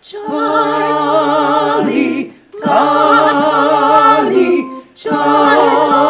Kali, Kali, Kali,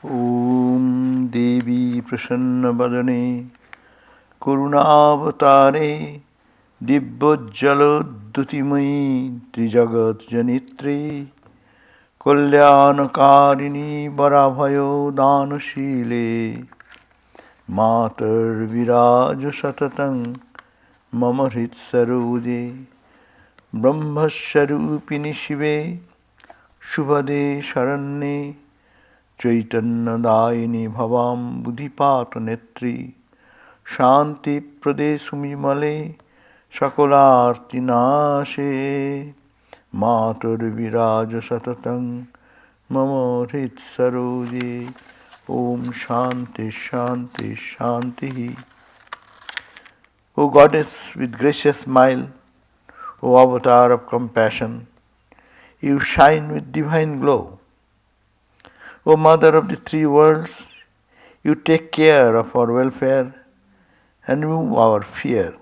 Om Devi Prasanna Badane Karunavatare Dibbojjaloddutimayi Trijagat Janitri Kalyanakarini Varabhayo Danashile Matar Viraja Satatang Mama Hrit Saruje Brahmasharupini Shive Shubhade Sharanye Chaitanya Dayini Bhavam Buddhipata Netri Shanti Pradesumi Male Sakolarti Nashe Matur Viraja Satatang Mama Hrit Saroje Om Shanti Shanti Shanti. O Goddess with gracious smile, O Avatar of compassion, you shine with divine glow. O Mother of the three worlds, you take care of our welfare and remove our fear.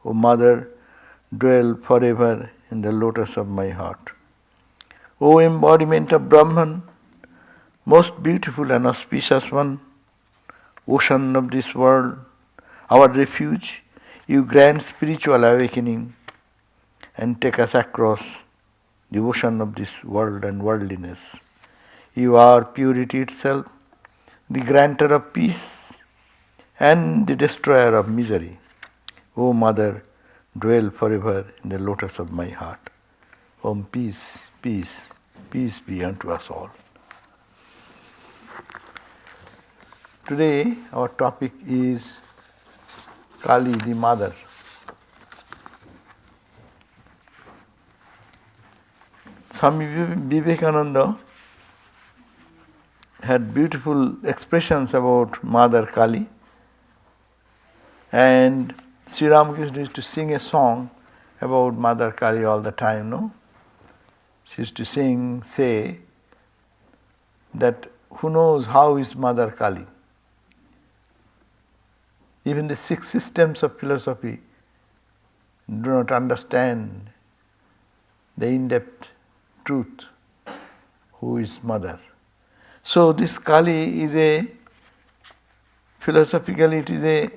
O Mother, dwell forever in the lotus of my heart. O embodiment of Brahman, most beautiful and auspicious one, ocean of this world, our refuge, you grant spiritual awakening and take us across the ocean of this world and worldliness. You are purity itself, the granter of peace and the destroyer of misery. O Mother, dwell forever in the lotus of my heart. Om peace, peace, peace be unto us all. Today our topic is Kali, the mother. Swami Vivekananda had beautiful expressions about Mother Kali, and Sri Ramakrishna used to sing a song about Mother Kali all the time, no? She used to say that who knows how is Mother Kali? Even the 6 systems of philosophy do not understand the in-depth truth, who is Mother. So this Kali is philosophically it is a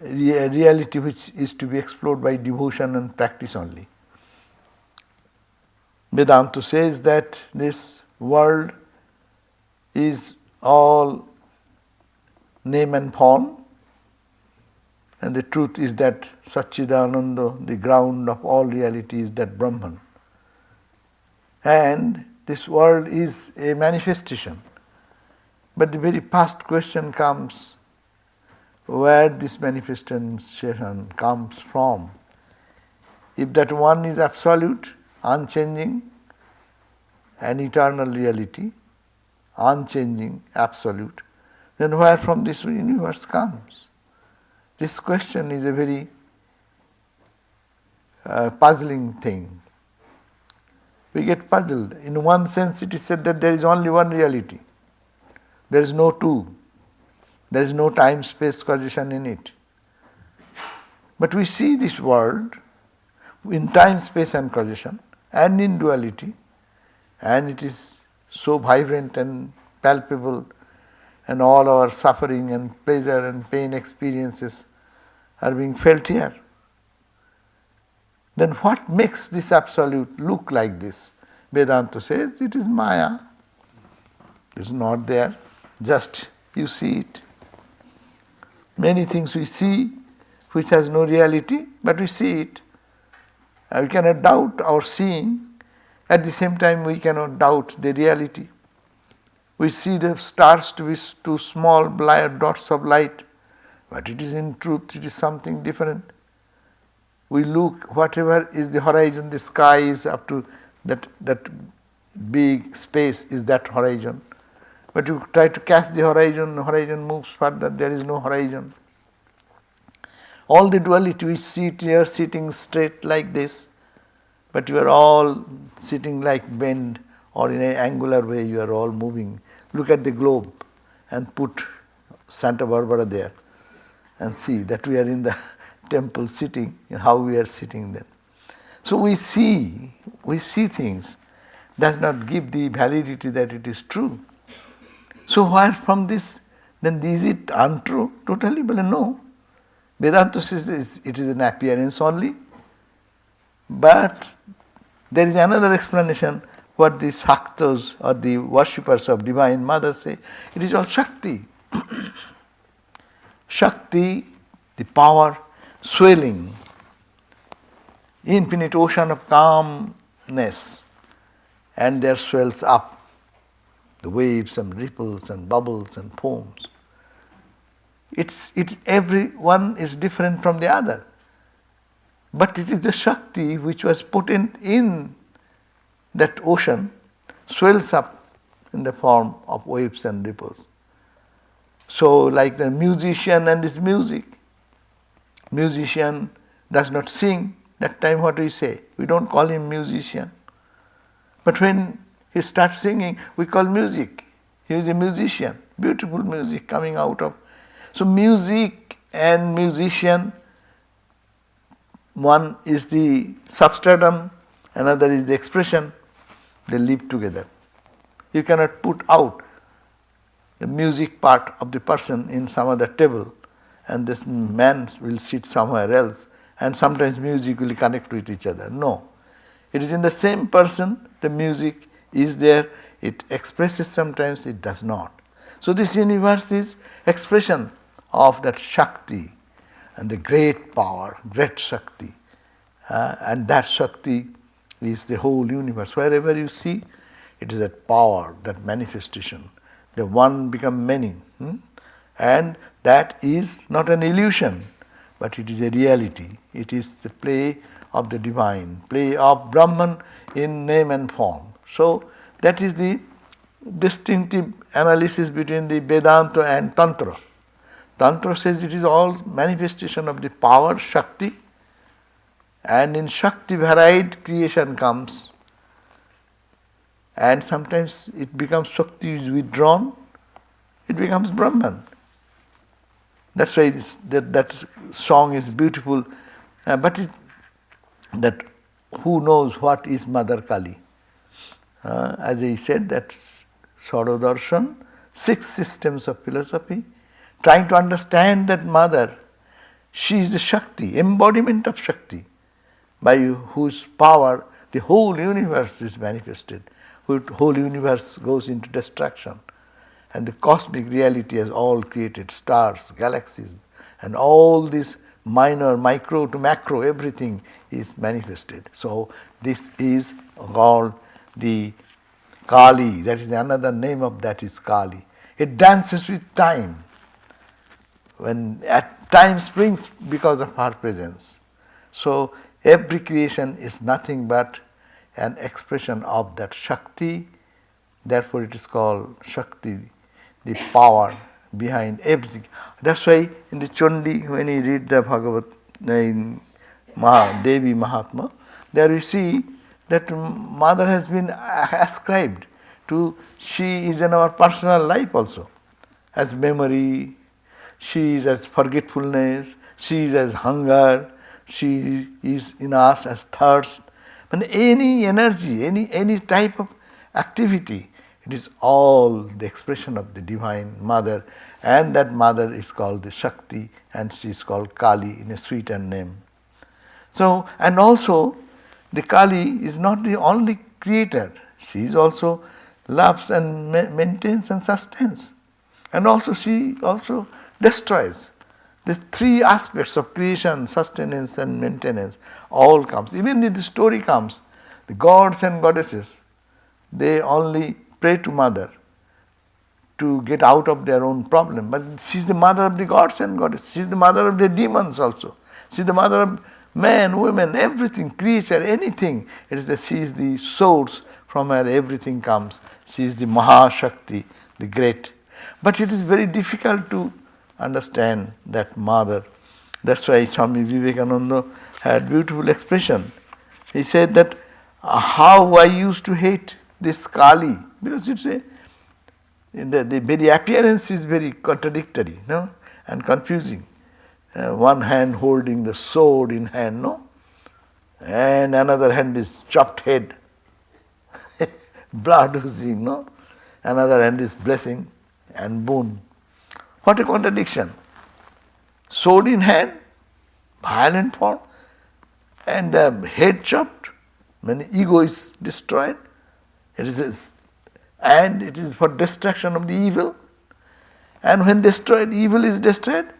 reality which is to be explored by devotion and practice only. Vedanta says that this world is all name and form, and the truth is that Satchidananda, the ground of all reality, is that Brahman. And this world is a manifestation. But the very first question comes, where this manifestation comes from. If that one is absolute, unchanging, and eternal reality, unchanging, absolute, then where from this universe comes? This question is a very puzzling thing. We get puzzled. In one sense, it is said that there is only one reality. There is no two. There is no time-space causation in it. But we see this world in time, space and causation and in duality, and it is so vibrant and palpable, and all our suffering and pleasure and pain experiences are being felt here. Then what makes this absolute look like this? Vedanta says it is Maya. It is not there, just you see it. Many things we see which has no reality, but we see it. We cannot doubt our seeing. At the same time, we cannot doubt the reality. We see the stars to be two small dots of light, but it is in truth, it is something different. We look, whatever is the horizon, the sky is up to that big space is that horizon. But you try to catch the horizon moves further, there is no horizon. All the duality, we see it here sitting straight like this, but you are all sitting like bent, or in an angular way you are all moving. Look at the globe and put Santa Barbara there and see that we are in the temple sitting, and how we are sitting then. So we see things, does not give the validity that it is true. So where from this, then is it untrue totally? Well, no. Vedanta says it is an appearance only. But there is another explanation what the Shaktas or the worshippers of Divine Mother say. It is all Shakti. Shakti, the power, swelling, infinite ocean of calmness, and there swells up the waves and ripples and bubbles and foams. It's every one is different from the other. But it is the Shakti which was put in that ocean, swells up in the form of waves and ripples. So like the musician and his music. Musician does not sing, that time what we say? We don't call him musician. But when he starts singing, we call music. He is a musician, beautiful music coming out of. So music and musician, one is the substratum, another is the expression, they live together. You cannot put out the music part of the person in some other table, and this man will sit somewhere else, and sometimes music will connect with each other. No. It is in the same person, the music is there, it expresses sometimes, it does not. So this universe is expression of that Shakti and the great power, great Shakti. And that Shakti is the whole universe. Wherever you see, it is that power, that manifestation. The one become many. And that is not an illusion, but it is a reality. It is the play of the divine, play of Brahman in name and form. So that is the distinctive analysis between the Vedanta and Tantra. Tantra says it is all manifestation of the power, Shakti, and in Shakti varied creation comes, and sometimes it becomes Shakti is withdrawn, it becomes Brahman. That's why that song is beautiful, but that who knows what is Mother Kali? As I said, that's Sarvadarshan, 6 systems of philosophy, trying to understand that Mother. She is the Shakti, embodiment of Shakti, by whose power the whole universe is manifested. The whole universe goes into destruction. And the cosmic reality has all created stars, galaxies, and all this minor, micro to macro, everything is manifested. So this is called the Kali. That is another name of that is Kali. It dances with time. When at time springs because of her presence. So every creation is nothing but an expression of that Shakti. Therefore it is called Shakti, the power behind everything. That's why in the Chandi, when you read the Bhagavad in Devi Mahatma, there we see that mother has been ascribed to, she is in our personal life also, as memory, she is as forgetfulness, she is as hunger, she is in us as thirst. And any energy, any type of activity, it is all the expression of the Divine Mother, and that Mother is called the Shakti, and she is called Kali in a sweeter name. So, and also the Kali is not the only creator, she is also loves and maintains and sustains. And also she also destroys. These three aspects of creation, sustenance and maintenance all comes. Even if the story comes, the gods and goddesses, they only pray to Mother to get out of their own problem. But she is the mother of the gods and goddesses. She is the mother of the demons also. She is the mother of men, women, everything, creature, anything. It is that she is the source from where everything comes. She is the Mahashakti, the great. But it is very difficult to understand that mother. That's why Swami Vivekananda had beautiful expression. He said that how I used to hate this Kali, because it's the very appearance is very contradictory, no, and confusing. One hand holding the sword in hand, no, and another hand is chopped head, blood oozing, no, another hand is blessing and boon. What a contradiction! Sword in hand, violent form, and the head chopped, when ego is destroyed. And it is for destruction of the evil. And when destroyed, evil is destroyed.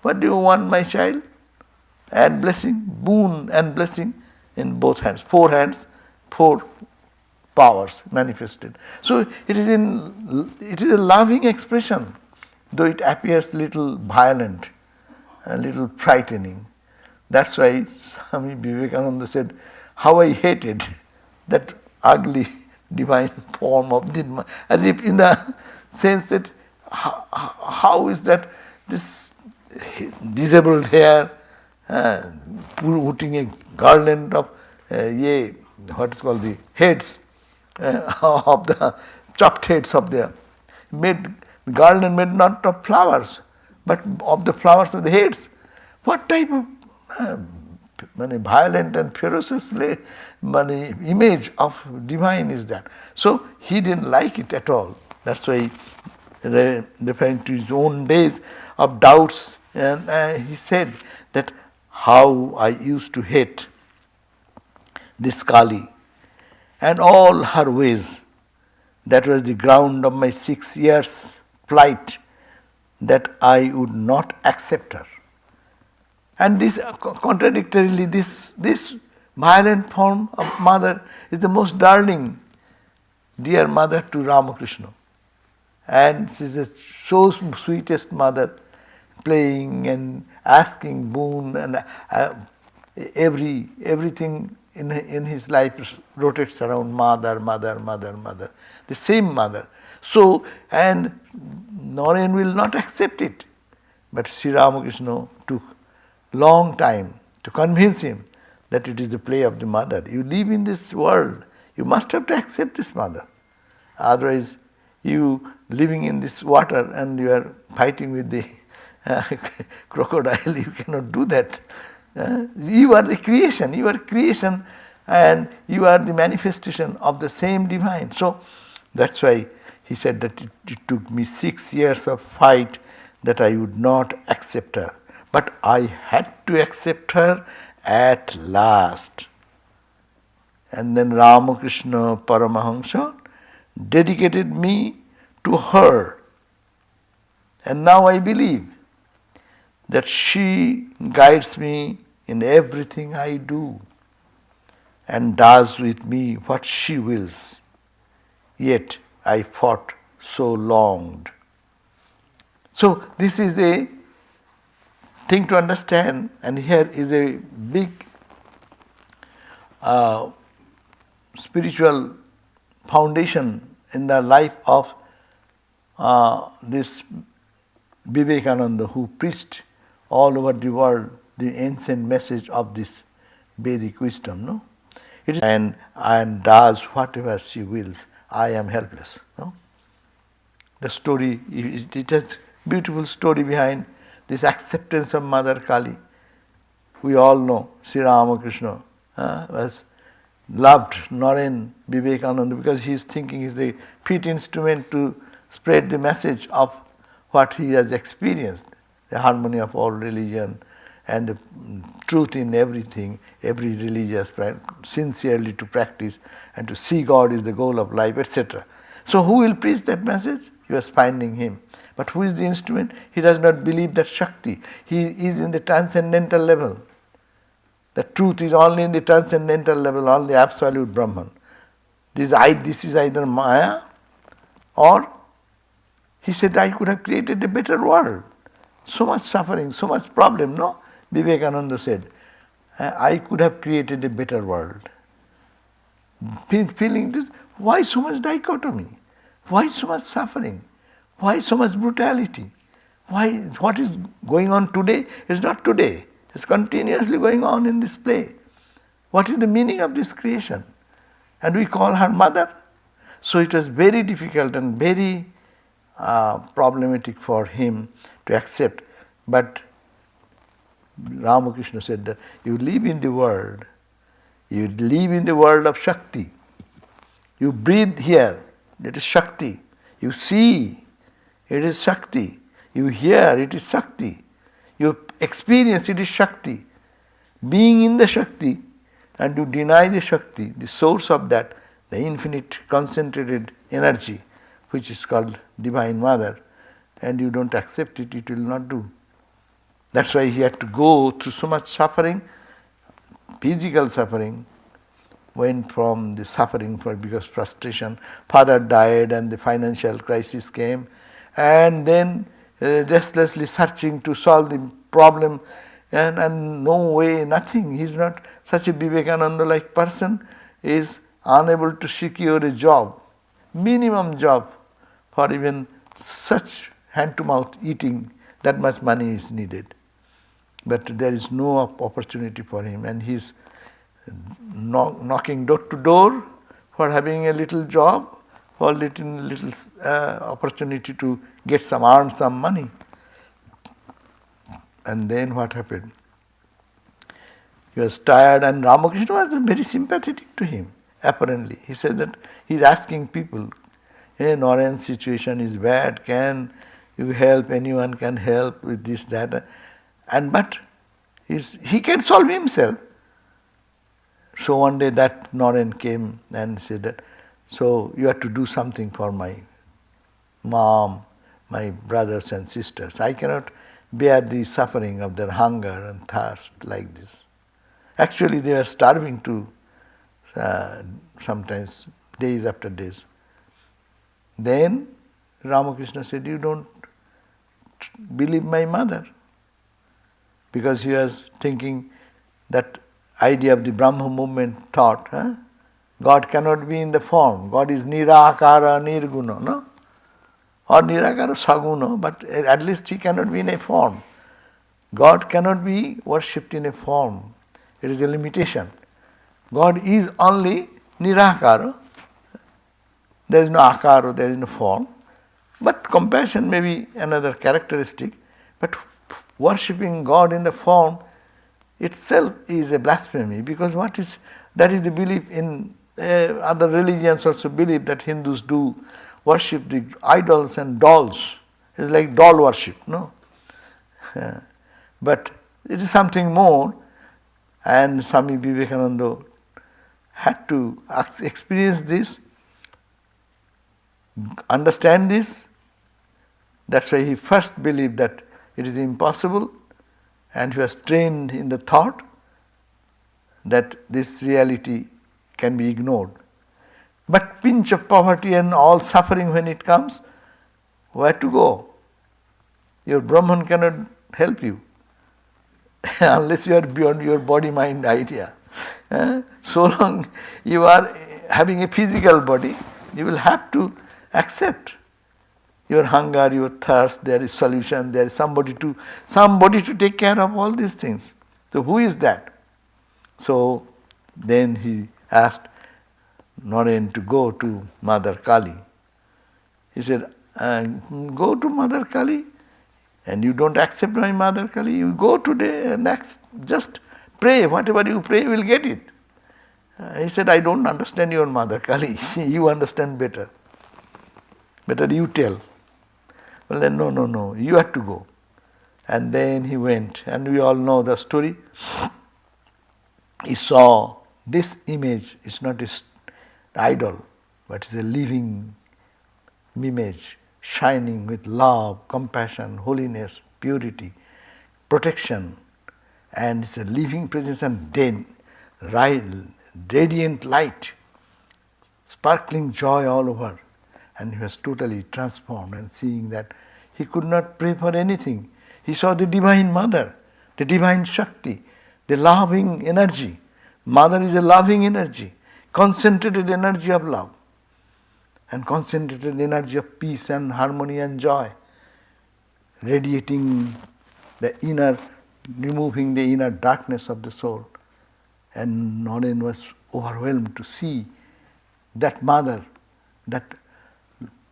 What do you want, my child? And blessing, boon and blessing in both hands. 4 hands, 4 powers manifested. So it is a loving expression, though it appears little violent, a little frightening. That's why Swami Vivekananda said, how I hated that ugly divine form of Dhamma, as if in the sense that how is that this disabled hair, putting a garland of what is called the heads of the chopped heads of the garland made not of flowers, but of the flowers of the heads. What type of violent and ferocious image of divine is that? So he didn't like it at all. That's why, referring to his own days of doubts, and he said that how I used to hate this Kali and all her ways. That was the ground of my 6 years' plight, that I would not accept her. And this contradictorily, this violent form of mother is the most darling, dear mother to Ramakrishna. And she is the so sweetest mother, playing and asking boon, and everything in his life rotates around mother, mother, mother, mother. The same mother. So, and Naren will not accept it. But Sri Ramakrishna took long time to convince him that it is the play of the mother. You live in this world, you must have to accept this mother. Otherwise, you living in this water and you are fighting with the crocodile, you cannot do that. You are the creation, and you are the manifestation of the same divine. So that's why he said that it took me 6 years of fight that I would not accept her. But I had to accept her at last. And then Ramakrishna Paramahamsa dedicated me to her. And now I believe that she guides me in everything I do and does with me what she wills. Yet I fought so long. So this is a thing to understand, and here is a big spiritual foundation in the life of this Vivekananda, who preached all over the world the ancient message of this Vedic wisdom. No? It is, and does whatever she wills. I am helpless. No? The story, it has beautiful story behind this acceptance of Mother Kali. We all know Sri Ramakrishna was loved Naren Vivekananda because he is thinking he is the fit instrument to spread the message of what he has experienced, the harmony of all religion and the truth in everything, every religious sincerely to practice and to see God is the goal of life, etc. So who will preach that message? You are finding him. But who is the instrument? He does not believe that Shakti. He is in the transcendental level. The truth is only in the transcendental level, only absolute Brahman. This is either Maya, or he said, I could have created a better world. So much suffering, so much problem, no? Vivekananda said, I could have created a better world. Feeling this, why so much dichotomy? Why so much suffering? Why so much brutality? Why what is going on today is not today. It's continuously going on in this play. What is the meaning of this creation? And we call her mother. So it was very difficult and very problematic for him to accept. But Ramakrishna said that you live in the world, you live in the world of Shakti. You breathe here, that is Shakti. You see, it is Shakti. You hear, it is Shakti. You experience, it is Shakti. Being in the Shakti and you deny the Shakti, the source of that, the infinite concentrated energy, which is called Divine Mother, and you don't accept it, it will not do. That's why he had to go through so much suffering, physical suffering, went from the suffering because frustration, father died and the financial crisis came, and then restlessly searching to solve the problem, and no way, nothing. He is not such a Vivekananda-like person, is unable to secure a job, minimum job for even such hand-to-mouth eating, that much money is needed. But there is no opportunity for him, and he is knocking door to door for having a little job, for little opportunity to earn some money. And then what happened? He was tired, and Ramakrishna was very sympathetic to him, apparently. He said that he is asking people, hey, Naren's situation is bad, can you help, anyone can help with this, that. But he can solve himself. So one day that Naren came and said that, so you have to do something for my mom, my brothers and sisters. I cannot bear the suffering of their hunger and thirst like this. Actually they were starving to sometimes days after days. Then Ramakrishna said, you don't believe my mother. Because he was thinking that idea of the Brahma movement thought, God cannot be in the form. God is nirakara nirguna, no? Or nirakara saguna, but at least he cannot be in a form. God cannot be worshipped in a form. It is a limitation. God is only nirakara. There is no akara, there is no form. But compassion may be another characteristic. But worshipping God in the form itself is a blasphemy, because that is the belief in other religions also believe that Hindus do worship the idols and dolls. It's like doll worship, no? But it is something more, and Swami Vivekananda had to experience this, understand this. That's why he first believed that it is impossible, and he was trained in the thought that this reality can be ignored. But pinch of poverty and all suffering when it comes, where to go? Your Brahman cannot help you unless you are beyond your body-mind idea. So long you are having a physical body, you will have to accept your hunger, your thirst. There is solution, there is somebody to take care of all these things. So who is that? So then he asked Naren to go to Mother Kali. He said, go to Mother Kali, and you don't accept my Mother Kali, you go today and just pray, whatever you pray you will get it. He said, I don't understand your Mother Kali, you understand better. Better you tell. Well then, no, you have to go. And then he went, and we all know the story. He saw this image, it's not an idol, but it's a living image, shining with love, compassion, holiness, purity, protection, and it's a living presence and then radiant light, sparkling joy all over. And he was totally transformed, and seeing that he could not pray for anything. He saw the Divine Mother, the Divine Shakti, the loving energy. Mother is a loving energy, concentrated energy of love, and concentrated energy of peace and harmony and joy, radiating the inner, removing the inner darkness of the soul. And Naren was overwhelmed to see that Mother, that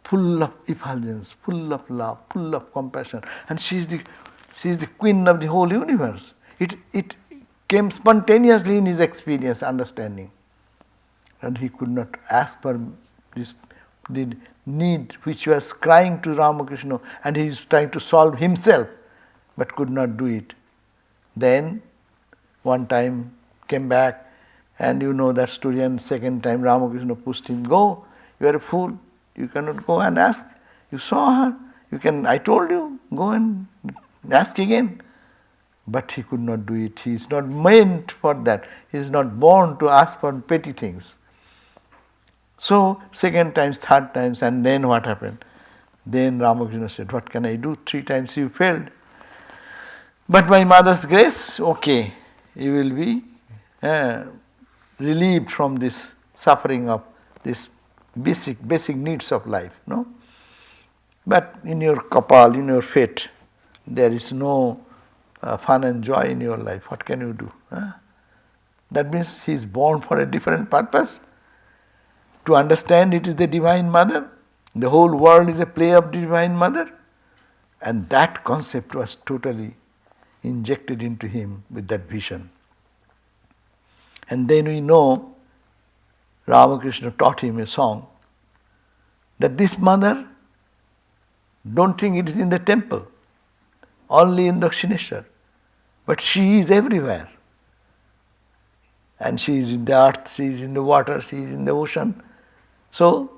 full of effulgence, full of love, full of compassion, and she is the queen of the whole universe. It came spontaneously in his experience, understanding, and he could not ask for the need which was crying to Ramakrishna, and he is trying to solve himself, but could not do it. Then one time came back, and you know that story. And second time Ramakrishna pushed him, go, you are a fool. You cannot go and ask. You saw her. I told you, go and ask again. But he could not do it. He is not meant for that. He is not born to ask for petty things. So, second times, third times, and then what happened? Then Ramakrishna said, what can I do? 3 times you failed. But by Mother's grace, okay, you will be relieved from this suffering of this basic needs of life, no? But in your kapal, in your fate, there is no fun and joy in your life. What can you do? That means he is born for a different purpose. To understand it is the Divine Mother. The whole world is a play of the Divine Mother. And that concept was totally injected into him with that vision. And then we know Ramakrishna taught him a song that this Mother, don't think it is in the temple, only in Dakshineshwar, but she is everywhere. And she is in the earth, she is in the water, she is in the ocean. So,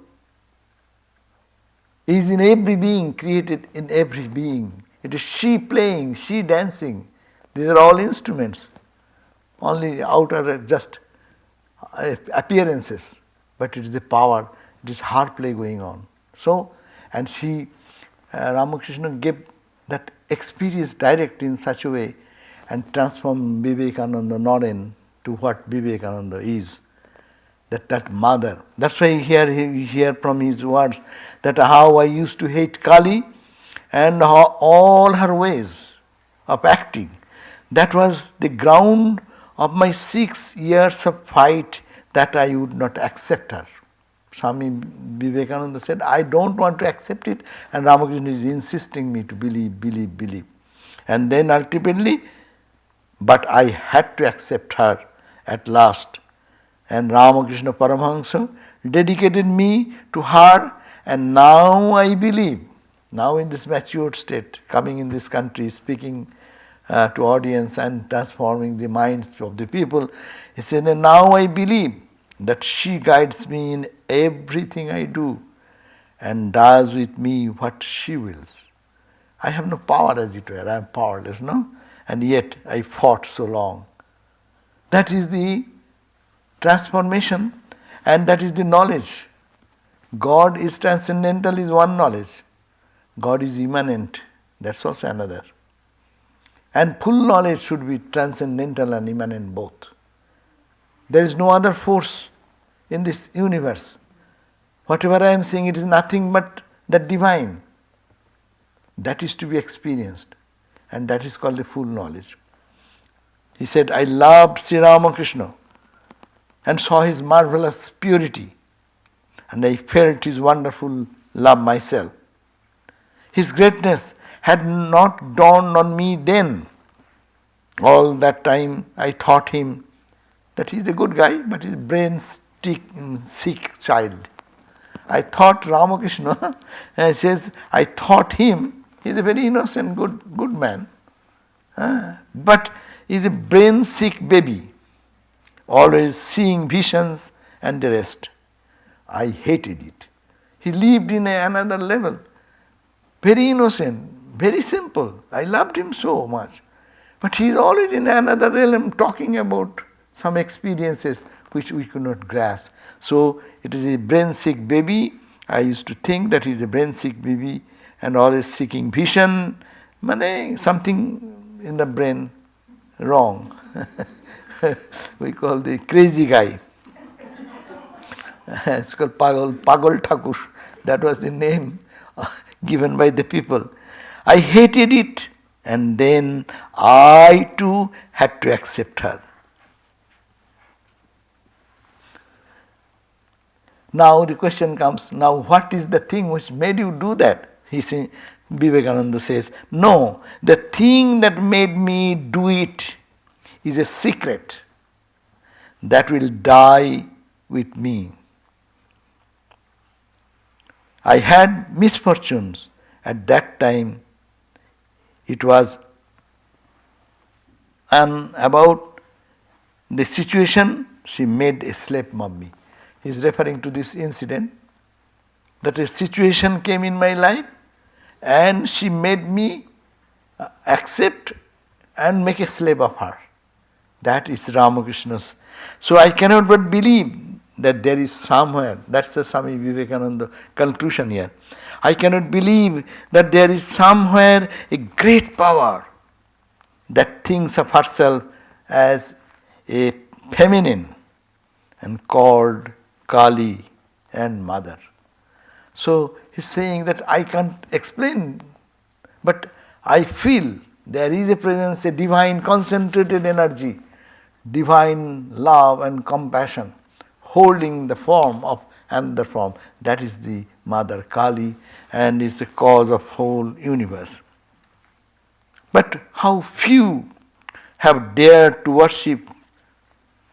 he is in every being, created in every being. It is she playing, she dancing. These are all instruments, only outer just appearances, but it is the power, it is her play going on. So, and Ramakrishna gave that experience direct in such a way and transformed Vivekananda Naren to what Vivekananda is. That Mother. That's why you hear from his words that how I used to hate Kali and how all her ways of acting. That was the ground of my 6 years of fight that I would not accept her. Swami Vivekananda said, I don't want to accept it, and Ramakrishna is insisting me to believe. And then ultimately, but I had to accept her at last. And Ramakrishna Paramahansa dedicated me to her, and now I believe, now in this matured state, coming in this country, speaking to audience and transforming the minds of the people. He said, and now I believe that she guides me in everything I do and does with me what she wills. I have no power, as it were. I am powerless, no? And yet I fought so long. That is the transformation, and that is the knowledge. God is transcendental is one knowledge. God is immanent. That's also another. And full knowledge should be transcendental and immanent both. There is no other force in this universe. Whatever I am saying, it is nothing but the divine. That is to be experienced. And that is called the full knowledge. He said, I loved Sri Ramakrishna and saw his marvelous purity. And I felt his wonderful love myself. His greatness had not dawned on me then. All that time I thought him that he is a good guy, but he is a brain-sick child. I thought Ramakrishna, and he says, I thought him, he is a very innocent, good man. But he is a brain-sick baby, always seeing visions and the rest. I hated it. He lived in another level. Very innocent, very simple. I loved him so much. But he is always in another realm talking about some experiences which we could not grasp. So it is a brain-sick baby. I used to think that he is a brain-sick baby and always seeking vision. Something in the brain wrong. We call the crazy guy. It's called Pagal Thakur. That was the name given by the people. I hated it, and then I too had to accept her. Now the question comes, now what is the thing which made you do that? Vivekananda says, no, the thing that made me do it is a secret that will die with me. I had misfortunes at that time. It was about the situation, she made a slave mummy. He is referring to this incident, that a situation came in my life and she made me accept and make a slave of her. That is Ramakrishna's. So I cannot but believe that there is somewhere, that's the Swami Vivekananda conclusion here. I cannot believe that there is somewhere a great power that thinks of herself as a feminine and called Kali and Mother. So he's saying that I can't explain, but I feel there is a presence, a divine concentrated energy, divine love and compassion, holding the form of another form. That is the Mother Kali and is the cause of whole universe. But how few have dared to worship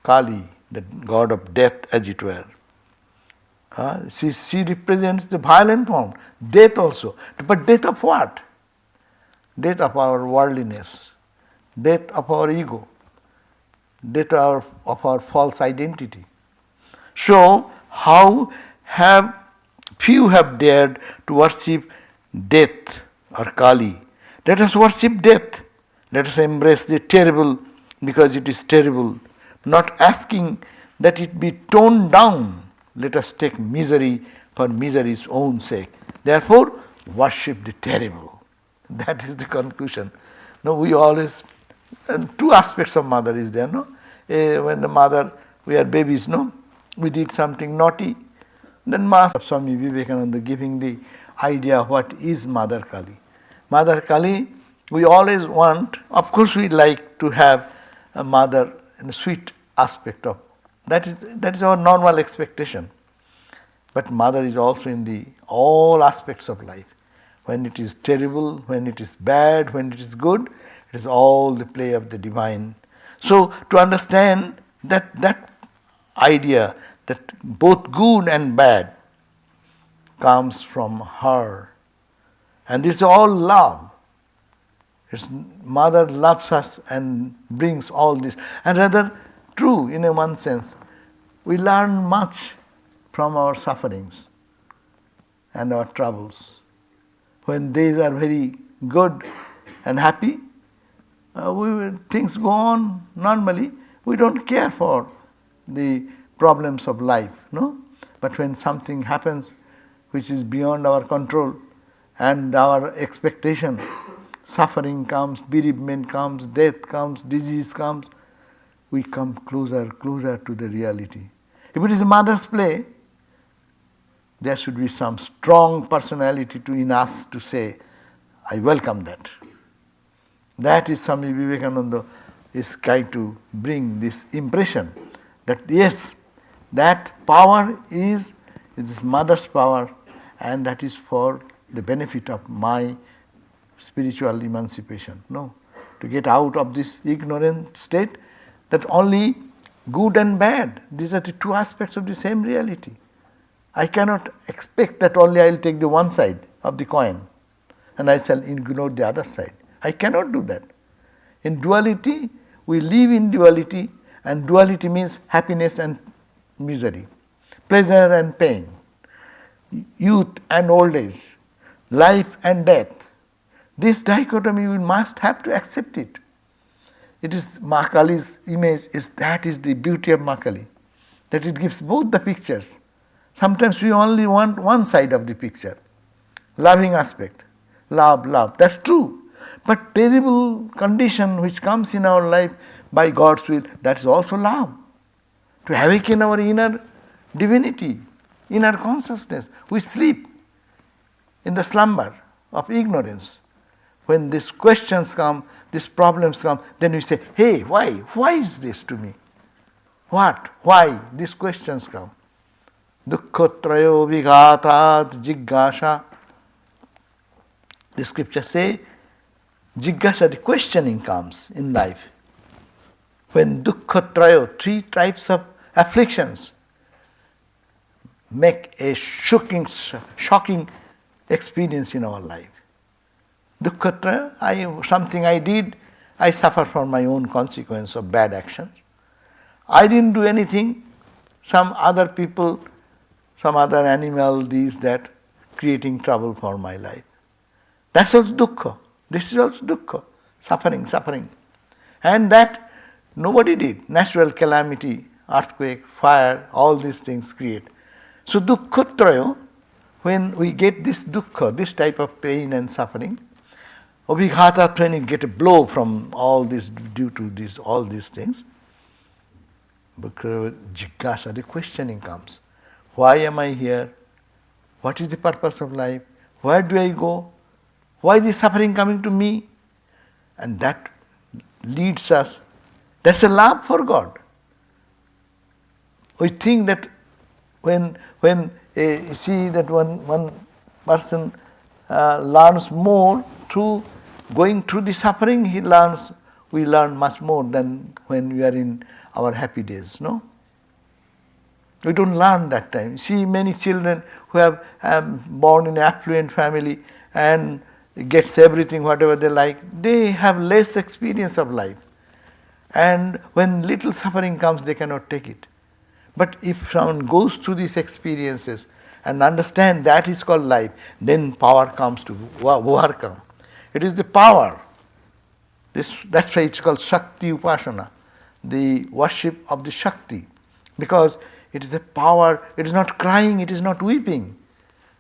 Kali, the god of death, as it were. She represents the violent form, death also. But death of what? Death of our worldliness, death of our ego, death of our false identity. So, how have few have dared to worship death or Kali? Let us worship death. Let us embrace the terrible because it is terrible, not asking that it be toned down. Let us take misery for misery's own sake. Therefore, worship the terrible. That is the conclusion. No, we always, two aspects of mother is there, no? When the mother, we are babies, no? We did something naughty. Then Master Swami Vivekananda giving the idea of what is Mother Kali. Mother Kali, we always want, of course we like to have a mother in a sweet aspect of, that is our normal expectation. But mother is also in the all aspects of life. When it is terrible, when it is bad, when it is good, it is all the play of the divine. So to understand that idea that both good and bad comes from her. And this is all love. Its mother loves us and brings all this. And rather true in a one sense. We learn much from our sufferings and our troubles. When days are very good and happy, things go on normally. We don't care for the problems of life, no? But when something happens which is beyond our control and our expectation, suffering comes, bereavement comes, death comes, disease comes, we come closer to the reality. If it is a mother's play, there should be some strong personality in us to say, I welcome that. That is Swami Vivekananda is trying to bring this impression that yes, that power is this mother's power, and that is for the benefit of my spiritual emancipation. No, to get out of this ignorant state that only good and bad, these are the two aspects of the same reality. I cannot expect that only I will take the one side of the coin and I shall ignore the other side. I cannot do that. In duality, we live in duality, and duality means happiness and misery, pleasure and pain, youth and old age, life and death. This dichotomy we must have to accept it. It is Mahakali's image, that is the beauty of Mahakali, that it gives both the pictures. Sometimes we only want one side of the picture, loving aspect, love, that's true. But terrible condition which comes in our life by God's will, that is also love. To awaken our inner divinity, inner consciousness. We sleep in the slumber of ignorance. When these questions come, these problems come, then we say, hey, why? Why is this to me? What? Why? These questions come. Dukkhatrayo vighatat jigyasa. The scriptures say, jigyasa, the questioning comes in life. When dukkhatrayo, three types of afflictions, make a shocking experience in our life. Dukkhatrayo, something I did, I suffer from my own consequence of bad actions. I didn't do anything, some other people, some other animal, these, that, creating trouble for my life. That's also dukkha. This is also dukkha, suffering. And that nobody did. Natural calamity, earthquake, fire, all these things create. So dukkhatrayo, when we get this dukkha, this type of pain and suffering, abhighata, when we get a blow from all this due to this, all these things, jigyasa, the questioning comes. Why am I here? What is the purpose of life? Where do I go? Why is this suffering coming to me? And that leads us, that's a love for God. We think that when you see that one person learns more through going through the suffering, we learn much more than when we are in our happy days, no? We don't learn that time. See many children who have born in an affluent family and gets everything whatever they like, they have less experience of life. And when little suffering comes, they cannot take it. But if someone goes through these experiences and understand that is called life, then power comes to overcome. It is the power. That's why it's called Shakti Upasana, the worship of the Shakti. Because it is the power, it is not crying, it is not weeping.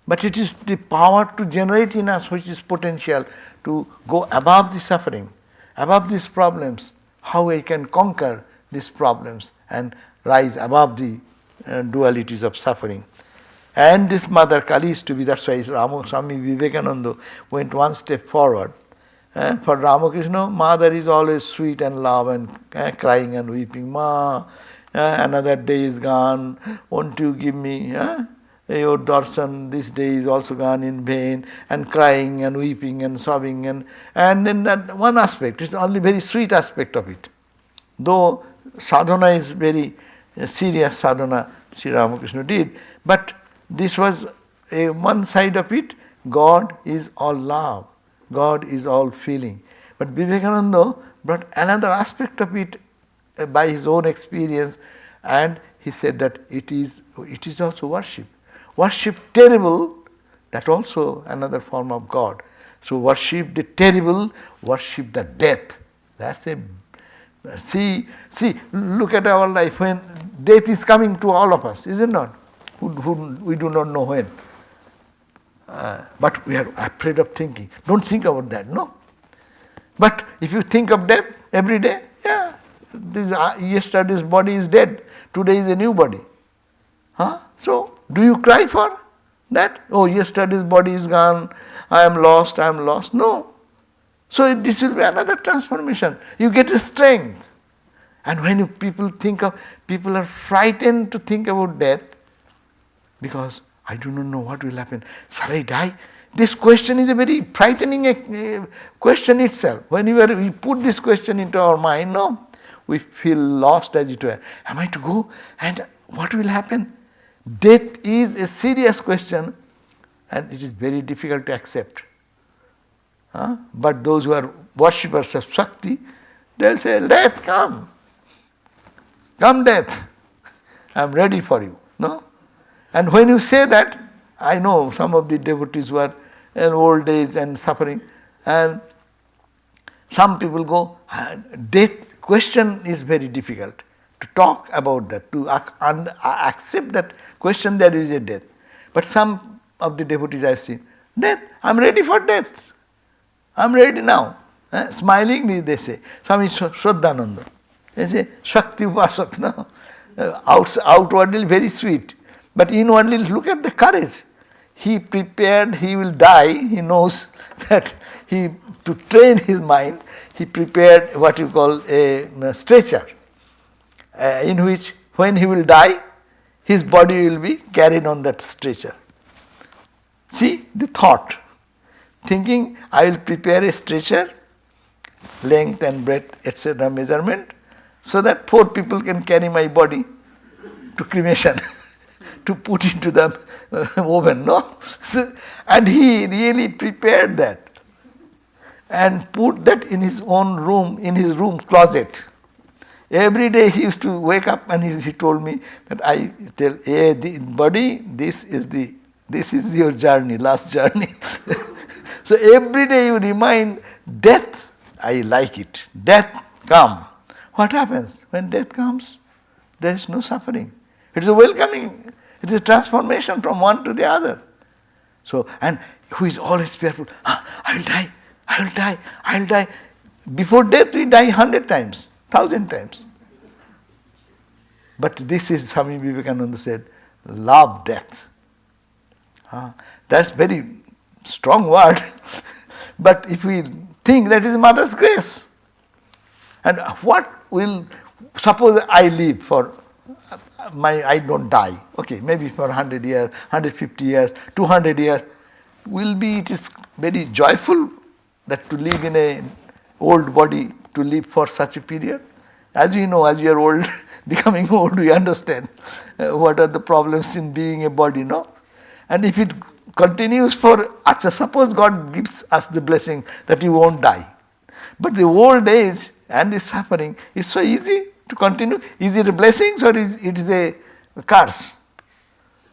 But it is the power to generate in us which is potential to go above the suffering, above these problems, how I can conquer these problems and rise above the dualities of suffering. And this Mother Kali is to be, that's why Swami Vivekananda went one step forward. For Ramakrishna, Mother is always sweet and love and crying and weeping. Ma, another day is gone, won't you give me your darshan, this day is also gone in vain, and crying and weeping and sobbing. And then that one aspect, it's only very sweet aspect of it. Though sadhana is very serious sadhana, Sri Ramakrishna did, but this was one side of it. God is all love. God is all feeling. But Vivekananda brought another aspect of it by his own experience, and he said that it is also worship. Worship terrible, that also another form of God. So worship the terrible, worship the death. That's a see, look at our life when death is coming to all of us, is it not? We do not know when. But we are afraid of thinking. Don't think about that, no. But if you think of death every day, yeah, yesterday's body is dead, today is a new body. So, do you cry for that? Oh, yesterday's body is gone, I am lost. No. So, this will be another transformation. You get a strength. And when people are frightened to think about death, because I do not know what will happen. Shall I die? This question is a very frightening question itself. When we put this question into our mind, no, we feel lost as it were. Am I to go? And what will happen? Death is a serious question, and it is very difficult to accept. But those who are worshippers of Shakti, they will say, death, come. Come, death. I am ready for you. No? And when you say that, I know some of the devotees who are in old age and suffering, and some people go, death question is very difficult to talk about that, to accept that question, there is a death. But some of the devotees I have seen, death, I am ready for death. I am ready now. Smilingly they say, Swami Sarvadevananda, they say, Shakti Upasak, no? Outwardly very sweet, but inwardly look at the courage. He prepared, he will die, he knows that to train his mind, he prepared what you call a stretcher, in which when he will die, his body will be carried on that stretcher. See the thought, thinking I will prepare a stretcher, length and breadth, etc. measurement, so that 4 people can carry my body to cremation, to put into the oven, no? So, and he really prepared that and put that in his own room, in his room closet. Every day he used to wake up and he told me that I tell, hey, the body, this is your journey, last journey. So every day you remind death, I like it. Death come. What happens? When death comes, there is no suffering. It is a welcoming, it is a transformation from one to the other. So, and who is always fearful, I will die. Before death we die 100 times, 1,000 times. But this is, Swami Vivekananda said, love death. That's very strong word. But if we think that is Mother's grace, and what will, suppose I live for, I don't die, okay, maybe for 100 years, 150 years, 200 years, it is very joyful that to live in an old body, to live for such a period. As we know, as we are old, becoming old, we understand what are the problems in being a body, no? And if it continues for, suppose God gives us the blessing that you won't die. But the old age and the suffering is so easy to continue. Is it a blessing or it is a curse?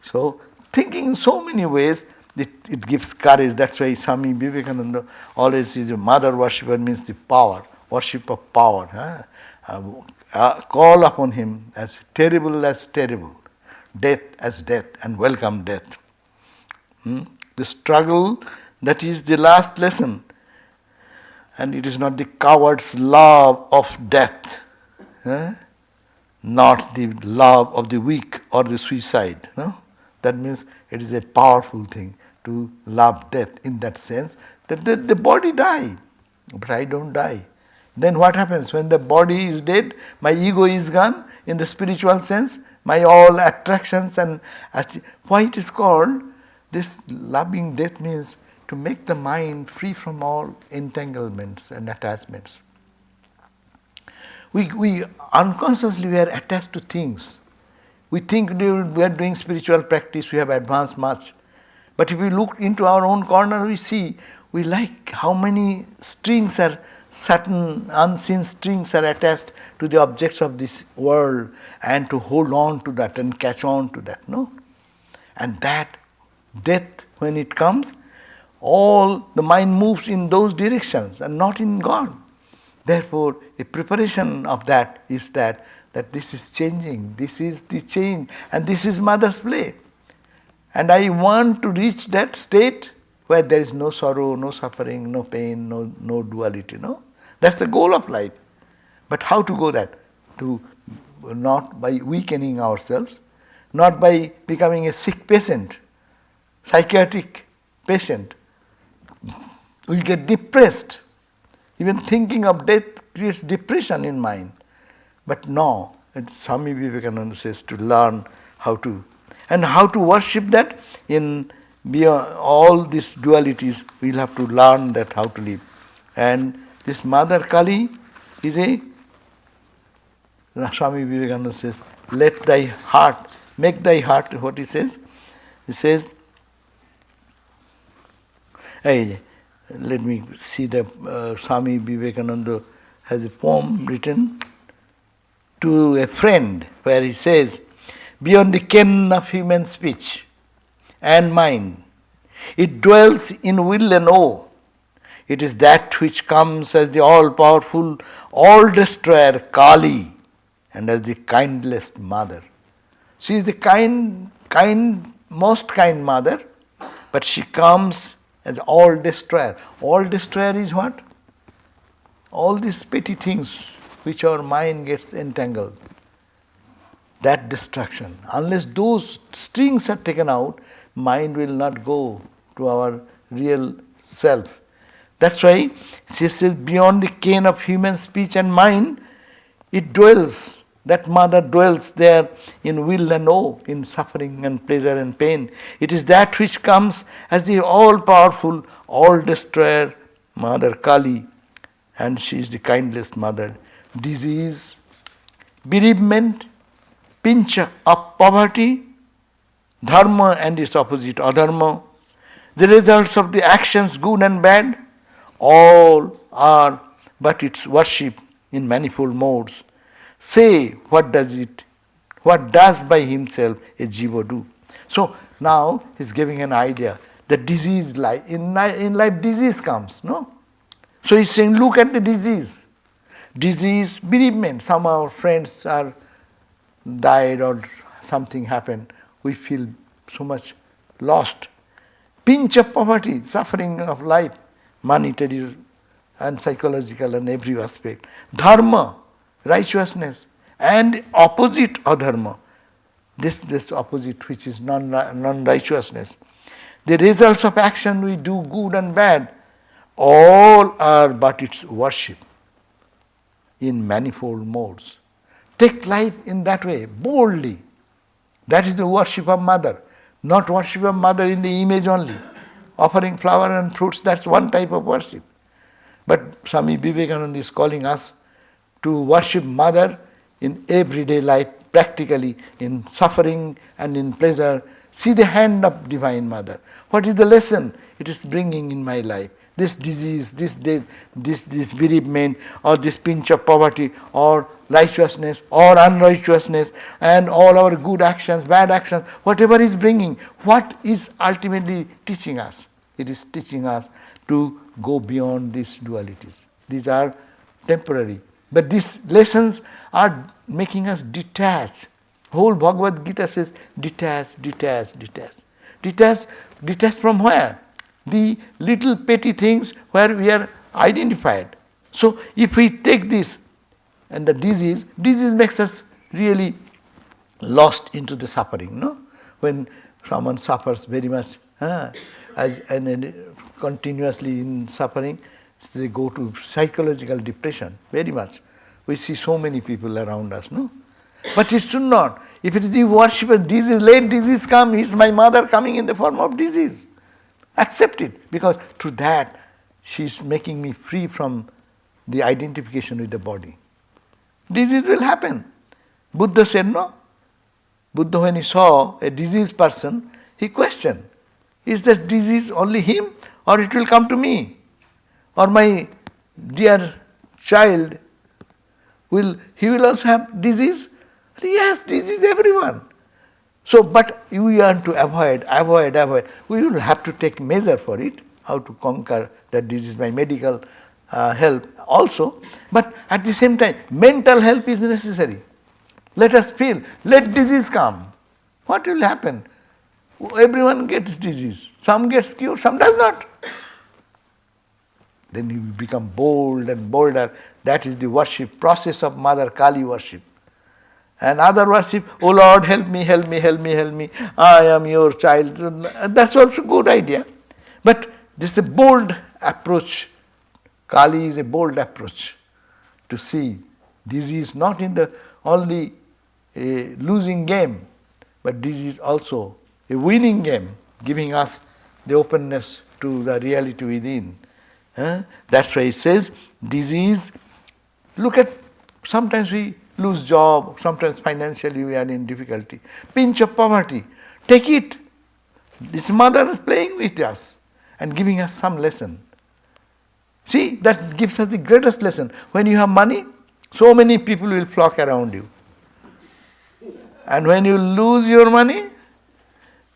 So, thinking in so many ways, it gives courage. That's why Swami Vivekananda always is a mother worshipper, means the power, worship of power. Call upon him as terrible, death as death, and welcome death. The struggle, that is the last lesson. And it is not the coward's love of death, not the love of the weak or the suicide. No? That means it is a powerful thing to love death in that sense, that the body dies, but I don't die. Then what happens? When the body is dead, my ego is gone in the spiritual sense, my all attractions and why it is called, this loving death means to make the mind free from all entanglements and attachments. We unconsciously we are attached to things. We think we are doing spiritual practice, we have advanced much. But if we look into our own corner, we see, we like how many strings are certain unseen strings are attached to the objects of this world, and to hold on to that and catch on to that, no? And that death, when it comes, all the mind moves in those directions and not in God. Therefore, a preparation of that is that this is changing, this is the change, and this is mother's play. And I want to reach that state where there is no sorrow, no suffering, no pain, no duality, no? That's the goal of life. But how to go that? Not by weakening ourselves, not by becoming a sick patient, psychiatric patient. We get depressed. Even thinking of death creates depression in mind. But no, Swami Vivekananda says to learn how to. And how to worship that in beyond all these dualities, we'll have to learn that how to live. And this Mother Kali is Swami Vivekananda says, make thy heart, what he says? He says, hey, let me see the Swami Vivekananda has a poem written to a friend where he says, beyond the ken of human speech and mind, it dwells in will and woe. It is that which comes as the all-powerful, all-destroyer Kali, and as the kindlest mother. She is the most kind mother, but she comes as all-destroyer. All-destroyer is what? All these petty things which our mind gets entangled. That destruction. Unless those strings are taken out, mind will not go to our real self. That's why she says, beyond the ken of human speech and mind, it dwells, that mother dwells there in will and woe, in suffering and pleasure and pain. It is that which comes as the all-powerful, all-destroyer Mother Kali, and she is the kindest mother. Disease, bereavement, pinch of poverty, dharma and its opposite adharma, the results of the actions good and bad, all are but its worship in manifold modes. Say, what does by himself a jiva do? So now he's giving an idea. The disease life, in life disease comes, no? So he's saying, look at the disease. Disease, bereavement. Some of our friends are died or something happened. We feel so much lost. Pinch of poverty, suffering of life, monetary and psychological and every aspect. Dharma, righteousness, and opposite adharma. This opposite which is non-righteousness. The results of action we do, good and bad, all are but its worship in manifold modes. Take life in that way, boldly. That is the worship of mother. Not worship of mother in the image only. Offering flower and fruits, that's one type of worship. But Swami Vivekananda is calling us to worship mother in everyday life, practically, in suffering and in pleasure. See the hand of Divine Mother. What is the lesson it is bringing in my life? This disease, this death, this bereavement, or this pinch of poverty, or righteousness, or unrighteousness, and all our good actions, bad actions, whatever is bringing, what is ultimately teaching us? It is teaching us to go beyond these dualities. These are temporary. But these lessons are making us detach. Whole Bhagavad Gita says, detach. Detach from where? The little petty things where we are identified. So if we take this and the disease makes us really lost into the suffering, no? When someone suffers very much and continuously in suffering, they go to psychological depression, very much. We see so many people around us, no? But it should not. If it is you worship a disease, let disease come. Is my mother coming in the form of disease? Accept it, because through that she is making me free from the identification with the body. Disease will happen. Buddha said no. Buddha, when he saw a diseased person, he questioned, is this disease only him, or it will come to me? Or my dear child, he will also have disease? Yes, disease everyone. So, but we want to avoid. We will have to take measure for it, how to conquer that disease by medical help also. But at the same time, mental help is necessary. Let us feel, let disease come. What will happen? Everyone gets disease. Some gets cured, some does not. Then you become bold and bolder. That is the worship process of Mother Kali worship. And other worship, oh Lord, help me, help me, help me, help me. I am your child. That's also a good idea. But this is a bold approach. Kali is a bold approach to see disease not in the only a losing game, but this is also a winning game, giving us the openness to the reality within. That's why it says disease. Look at, sometimes we lose job, sometimes financially we are in difficulty. Pinch of poverty, take it. This mother is playing with us and giving us some lesson. See, that gives us the greatest lesson. When you have money, so many people will flock around you. And when you lose your money,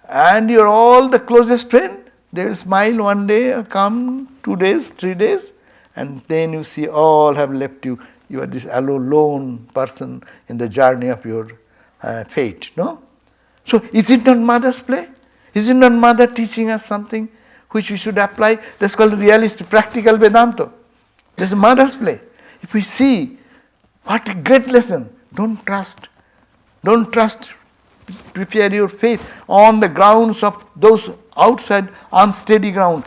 and you're all the closest friend, they will smile one day, come 2 days, 3 days, and then you see all have left you. You are this alone person in the journey of your fate, no? So is it not mother's play? Is it not mother teaching us something which we should apply? That's called realistic, practical Vedanta. This is mother's play. If we see, what a great lesson. Don't trust. Prepare your faith on the grounds of those outside unsteady ground.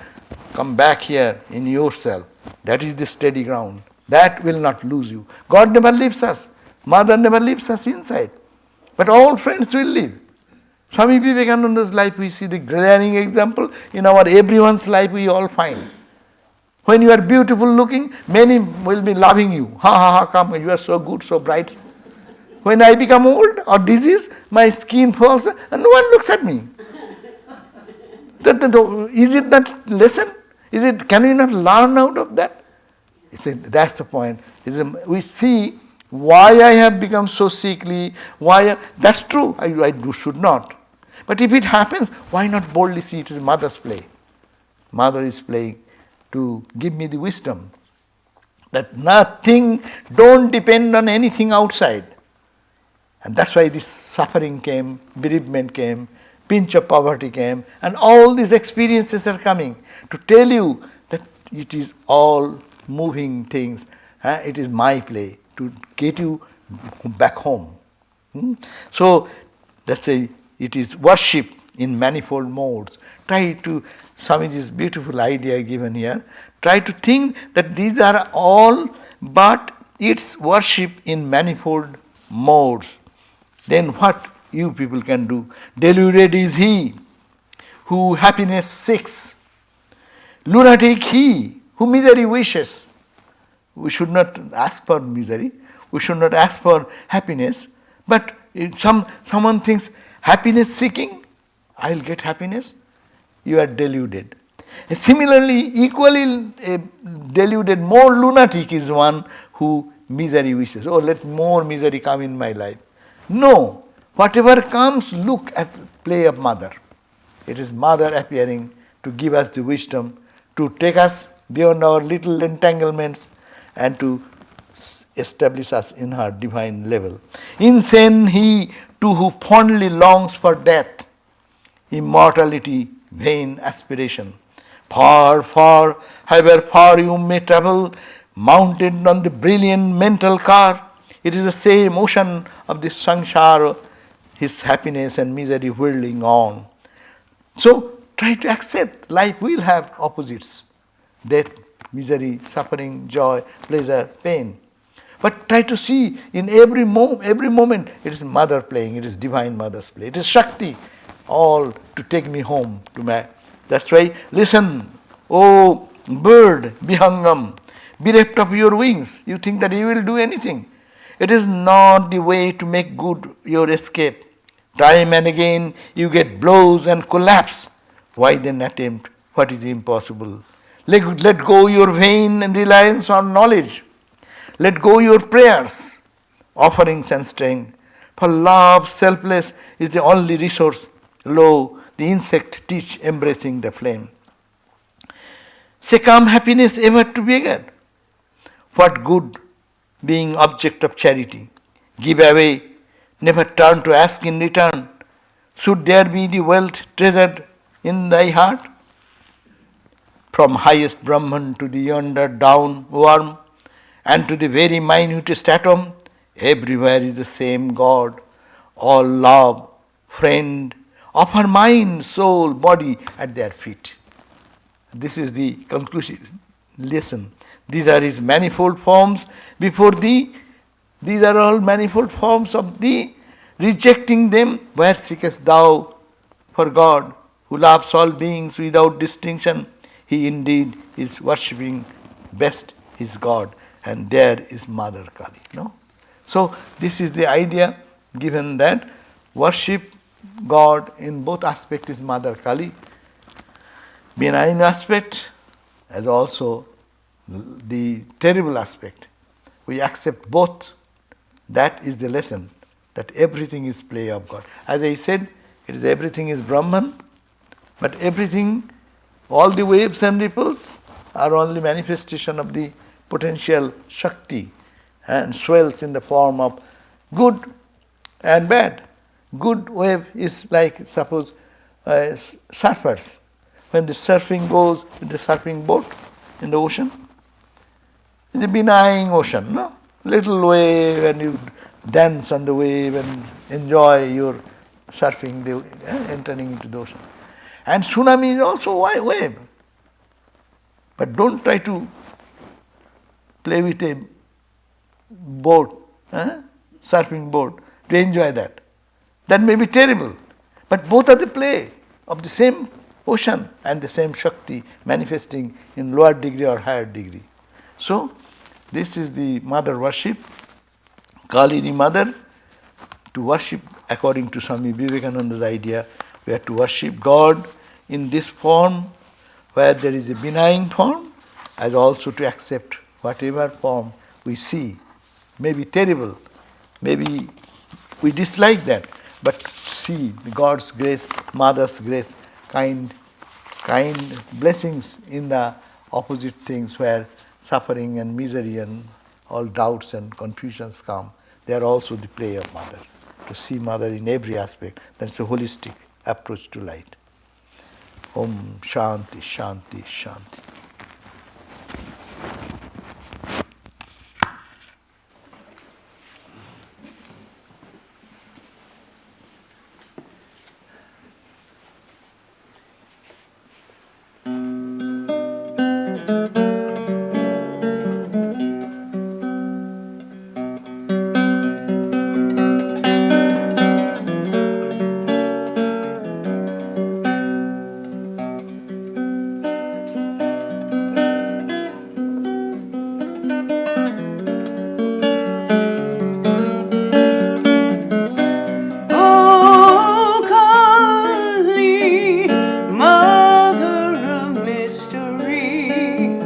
Come back here in yourself. That is the steady ground. That will not lose you. God never leaves us. Mother never leaves us inside. But all friends will leave. Swami Vivekananda's life, we see the glaring example. In our everyone's life, we all find. When you are beautiful looking, many will be loving you. Ha ha ha, come, you are so good, so bright. When I become old or diseased, my skin falls and no one looks at me. Is it not lesson? Can we not learn out of that? He said, that's the point. We see why I have become so sickly, that's true, I should not. But if it happens, why not boldly see it is mother's play? Mother is playing to give me the wisdom that nothing, don't depend on anything outside. And that's why this suffering came, bereavement came, pinch of poverty came, and all these experiences are coming to tell you that it is all moving things. It is my play to get you back home. So that's it is worship in manifold modes. Try to, Swamiji's beautiful idea given here, try to think that these are all, but it's worship in manifold modes. Then what you people can do? Deluded is he who happiness seeks. Lunatic he who misery wishes. We should not ask for misery. We should not ask for happiness. But if someone thinks happiness seeking, I'll get happiness. You are deluded. Similarly, equally deluded, more lunatic is one who misery wishes. Oh, let more misery come in my life. No, whatever comes, look at the play of mother. It is mother appearing to give us the wisdom, to take us beyond our little entanglements and to establish us in her divine level. Insane he too who fondly longs for death, immortality, vain aspiration. Far, far, however far you may travel, mounted on the brilliant mental car, it is the same ocean of this samsara, his happiness and misery whirling on. So try to accept life will have opposites. Death, misery, suffering, joy, pleasure, pain. But try to see in every moment it is mother playing, it is divine mother's play. It is Shakti, all to take me home to my. That's why listen, oh bird, Vihangam, bereft of your wings, you think that you will do anything. It is not the way to make good your escape. Time and again you get blows and collapse. Why then attempt what is impossible? Let go your vain and reliance on knowledge. Let go your prayers, offerings and strength. For love, selfless, is the only resource. Lo, the insect teach embracing the flame. Say, come happiness ever to begin. What good being object of charity? Give away, never turn to ask in return. Should there be the wealth treasured in thy heart? From highest Brahman to the yonder down worm, and to the very minutest atom, everywhere is the same God, all love, friend, of her mind, soul, body at their feet. This is the conclusive lesson. These are his manifold forms before thee. These are all manifold forms of thee. Rejecting them, where seekest thou for God, who loves all beings without distinction? He indeed is worshipping best his God, and there is Mother Kali. No? So this is the idea given that worship God in both aspects is Mother Kali. Benign aspect as also the terrible aspect. We accept both. That is the lesson, that everything is play of God. As I said, everything is Brahman, but everything, all the waves and ripples are only manifestation of the potential Shakti and swells in the form of good and bad. Good wave is like, suppose, surfers. When the surfing goes with the surfing boat in the ocean, it's a benign ocean, no? Little wave, and you dance on the wave and enjoy your surfing, entering into the ocean. And tsunami is also a wave. But don't try to play with a boat, surfing boat, to enjoy that. That may be terrible, but both are the play of the same ocean and the same Shakti manifesting in lower degree or higher degree. So, this is the mother worship, Kali the mother. To worship according to Swami Vivekananda's idea, we have to worship God in this form where there is a benign form, as also to accept whatever form we see. May be terrible, maybe we dislike that, but see God's grace, Mother's grace, kind blessings in the opposite things where suffering and misery and all doubts and confusions come. They are also the play of Mother. To see Mother in every aspect, that's a holistic approach to light. Om Shanti, Shanti, Shanti. Oh, Kali, Mother of Mystery,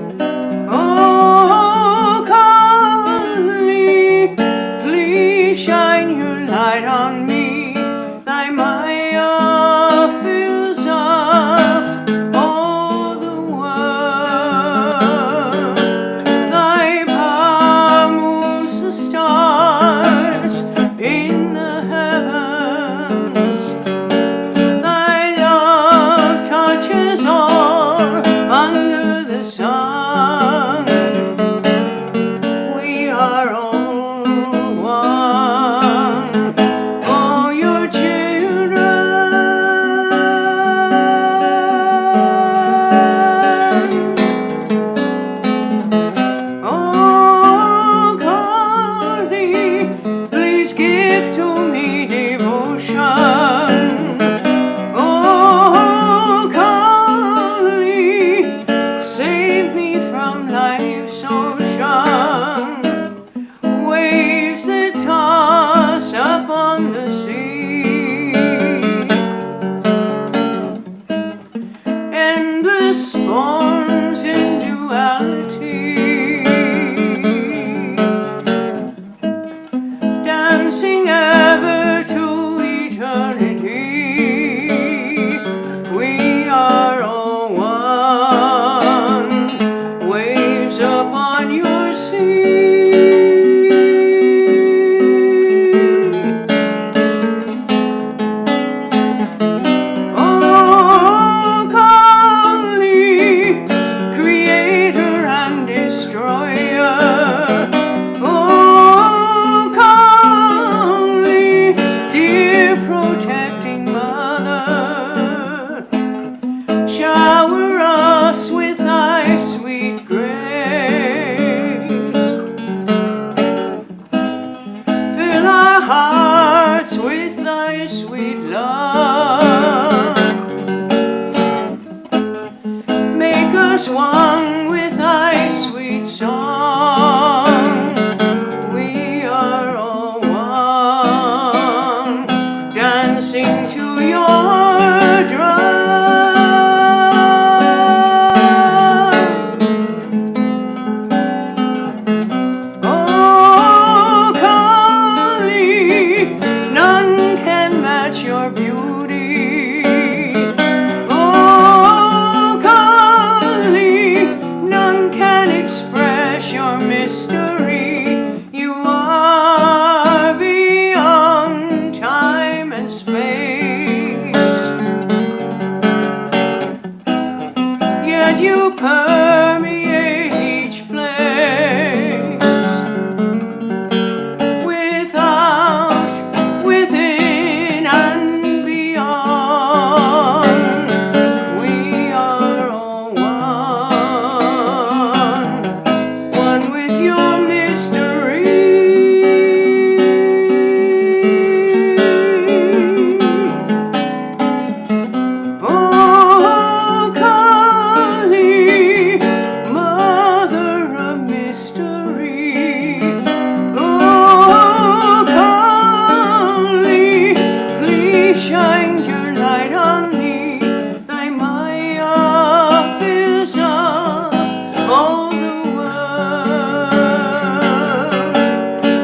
one with thy sweet song. We are all one, dancing to your drum. Oh, Kali, none can match your beauty. Oh, Kali, none can express your mystery. You are beyond time and space, yet you permeate each place. Without, within, and beyond, we are all one with your mystery. Oh, Kali, mother of mystery. Oh, Kali, please shine your light on me. Thy Maya fills up all the world.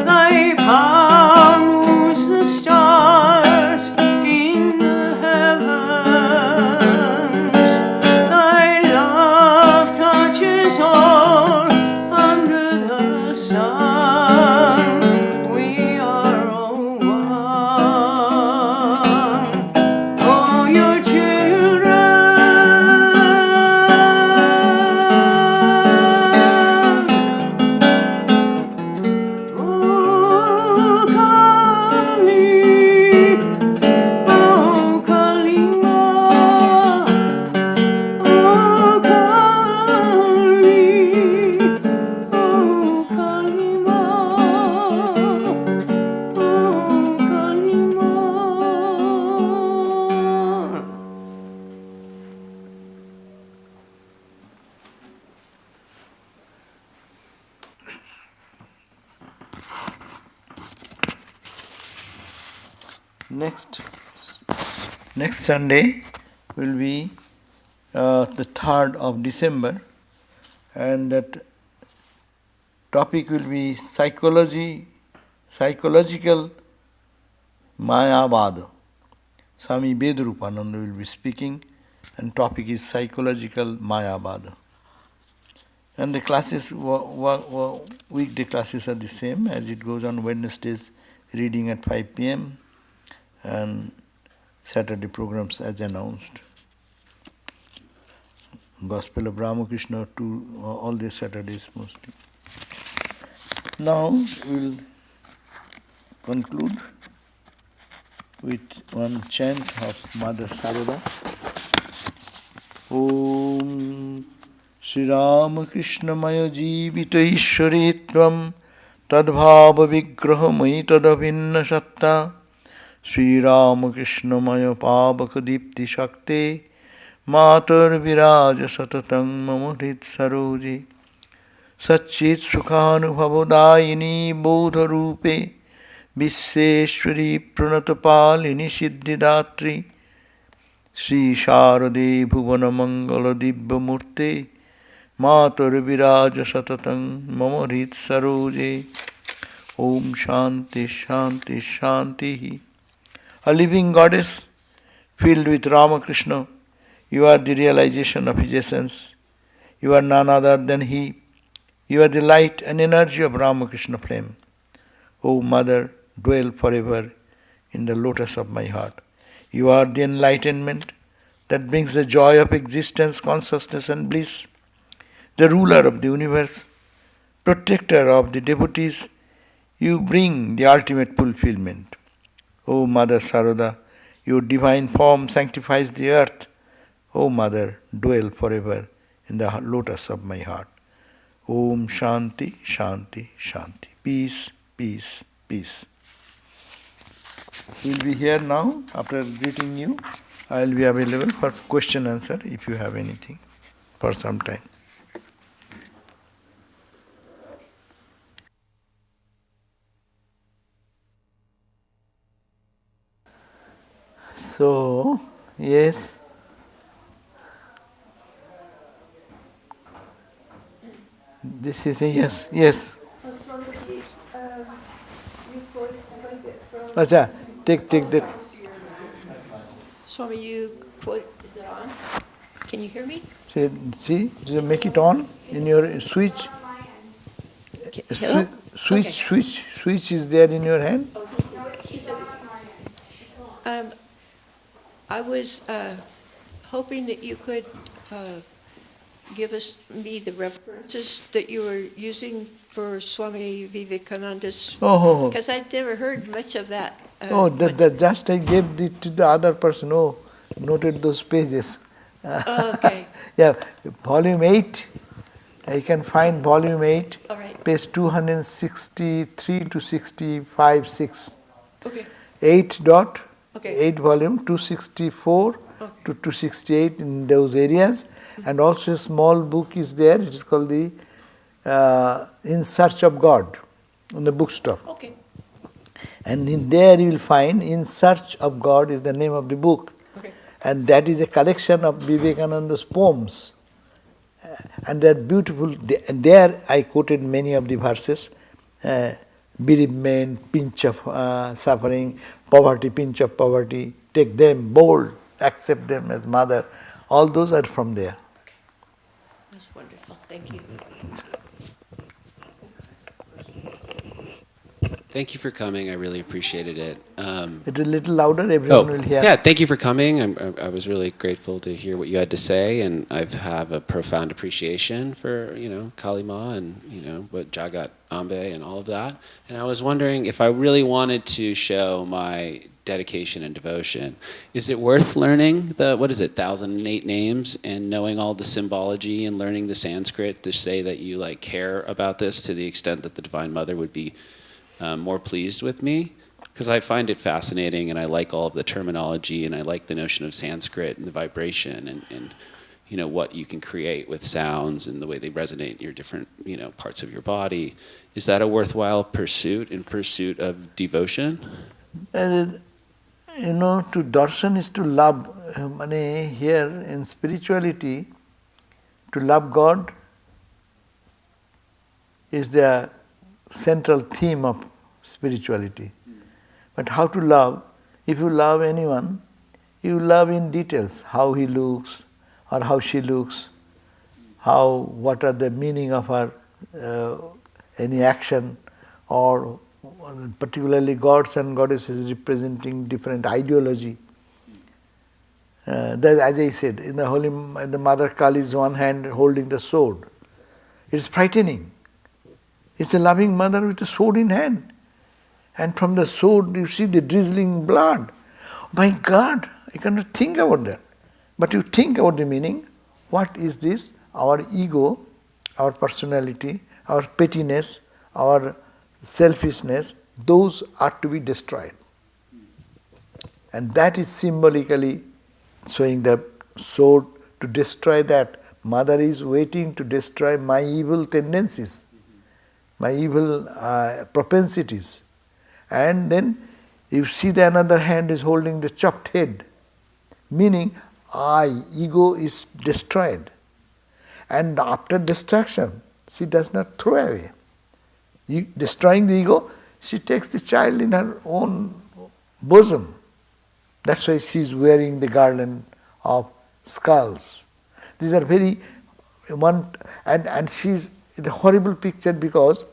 Thy power moves the stars in the heavens. Thy love touches all under the sun. We are all one. Oh, your children. Oh, Kali. Oh, Kalima. Oh, Kali. Oh, Kalima. Oh, Kalima. Next Sunday will be the 3rd of December, and that topic will be psychological Mayavada. Swami Sarvadevananda will be speaking, and topic is psychological Mayavada. And the classes, weekday classes are the same as it goes on. Wednesdays, reading at 5 p.m. and Saturday programs as announced. Gospel of Ramakrishna all the Saturdays mostly. Now we'll conclude with one chant of Mother Sarada. Om Sri Ramakrishna Maya Jivita Ishwari Tvam Tadbhava Vigraha Mai Tadavinna Satta Sri Ramakrishna Maya Pavaka Dipti Shakti Matar Viraja Satatang Mamahrit Saroji Satchit Sukhanubhavodayini Bodha Rupe Visheshwari Pranatapalini Siddhidatri Sri Sharade Bhuvana Mangala Dibba Murte Matar Viraja Satatang Mamahrit Saroje. Om Shanti Shanti Shanti. A living goddess filled with Ramakrishna, you are the realization of his essence. You are none other than he. You are the light and energy of Ramakrishna flame. O Mother, dwell forever in the lotus of my heart. You are the enlightenment that brings the joy of existence, consciousness and bliss. The ruler of the universe, protector of the devotees, you bring the ultimate fulfillment. O Mother Sarada, your divine form sanctifies the earth. O Mother, dwell forever in the lotus of my heart. Om Shanti, Shanti, Shanti. Peace, peace, peace. We'll be here now. After greeting you, I will be available for question answer if you have anything. for some time. So, yes. This is a yes, yes. Acha, take that. Swami, you quote, is it on? Can you hear me? See, make it on in your switch. Hello? Switch is there in your hand. Oh, she says I was hoping that you could give me the references that you were using for Swami Vivekananda's, Oh, because I'd never heard much of that. that just I gave it to the other person. Oh, noted those pages. Oh, okay. Yeah, volume 8. You can find volume 8, All right. page 263 to 65, 6. Okay. 8 dot, Okay. 8 volume, 264 to 268 in those areas. And also a small book is there, it is called the In Search of God, on the bookstore. Okay. And in there you will find In Search of God is the name of the book. Okay. And that is a collection of Vivekananda's poems. And they are beautiful. There I quoted many of the verses. Bereavement, pinch of suffering, poverty, pinch of poverty. Take them, bold, accept them as mother. All those are from there. Okay. That's wonderful. Thank you. Thank you for coming. I really appreciated it. It is a little louder, everyone will hear. Yeah, thank you for coming. I was really grateful to hear what you had to say, and I have a profound appreciation for, Kali Ma and, what Jagat Ambe and all of that. And I was wondering if I really wanted to show my dedication and devotion, is it worth learning the, 1,008 names and knowing all the symbology and learning the Sanskrit to say that you care about this to the extent that the Divine Mother would be more pleased with me? Because I find it fascinating, and I like all of the terminology, and I like the notion of Sanskrit and the vibration, and what you can create with sounds and the way they resonate in your different parts of your body. Is that a worthwhile pursuit in pursuit of devotion? To darshan is to love. Here in spirituality, to love God is the central theme of spirituality. But how to love? If you love anyone, you love in details, how he looks or how she looks, what are the meaning of her any action, or particularly gods and goddesses representing different ideology. As I said, in the Mother Kali's one hand holding the sword. It's frightening. It's a loving mother with a sword in hand. And from the sword you see the drizzling blood. My God, I cannot think about that. But you think about the meaning. What is this? Our ego, our personality, our pettiness, our selfishness, those are to be destroyed. And that is symbolically showing the sword to destroy that. Mother is waiting to destroy my evil tendencies, my evil propensities. And then you see the another hand is holding the chopped head, meaning ego is destroyed. And after destruction, she does not throw away. Destroying the ego, she takes the child in her own bosom. That's why she is wearing the garland of skulls. These are very and she's a horrible picture, because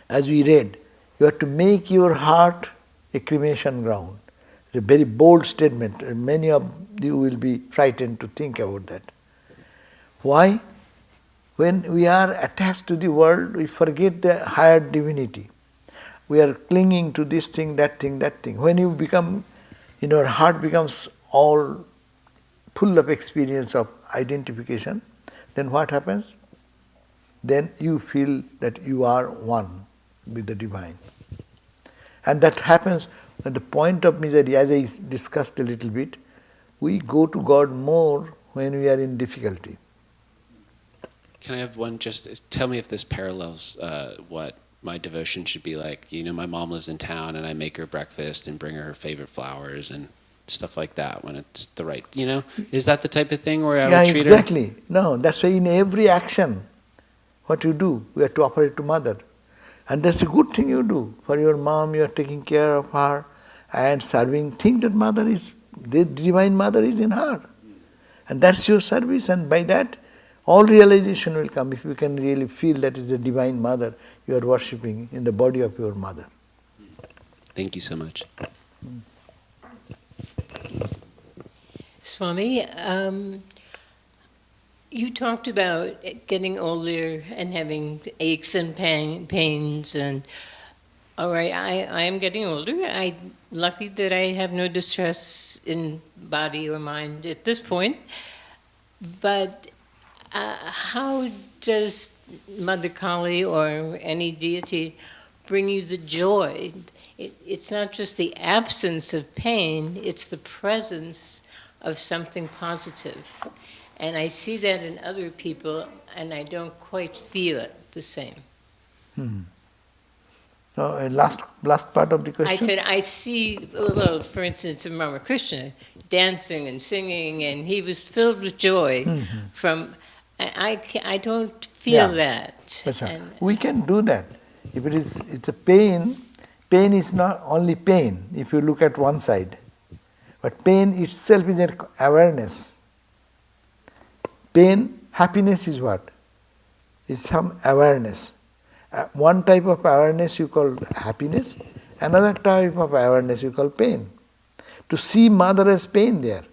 as we read, you have to make your heart a cremation ground. It's a very bold statement. Many of you will be frightened to think about that. Why? When we are attached to the world, we forget the higher divinity. We are clinging to this thing, that thing, that thing. When you become, your heart becomes all full of experience of identification, then what happens? Then you feel that you are one with the divine. And that happens at the point of misery, as I discussed a little bit. We go to God more when we are in difficulty. Can I have one? Just tell me if this parallels what my devotion should be like. You know, my mom lives in town, and I make her breakfast and bring her favorite flowers and stuff like that when it's the right. You know, is that the type of thing where I would treat her? Exactly. No, that's why in every action, what you do, we have to offer it to mother. And that's a good thing you do. For your mom, you are taking care of her and serving. Think that mother is, the divine mother is in her. And that's your service, and by that, all realization will come. If you can really feel that is the divine mother you are worshipping in the body of your mother. Thank you so much. Swami, you talked about getting older and having aches and pains, and all right, I am getting older. I'm lucky that I have no distress in body or mind at this point. But how does Mother Kali or any deity bring you the joy? It's not just the absence of pain, it's the presence of something positive. And I see that in other people, and I don't quite feel it the same. Last part of the question? I said, I see, well, for instance, in Ramakrishna, dancing and singing, and he was filled with joy from, I don't feel that. That's right. And We can do that. If it's a pain is not only pain, if you look at one side. But pain itself is an awareness. Pain, happiness is what? Is some awareness. One type of awareness you call happiness, another type of awareness you call pain. To see mother as pain there,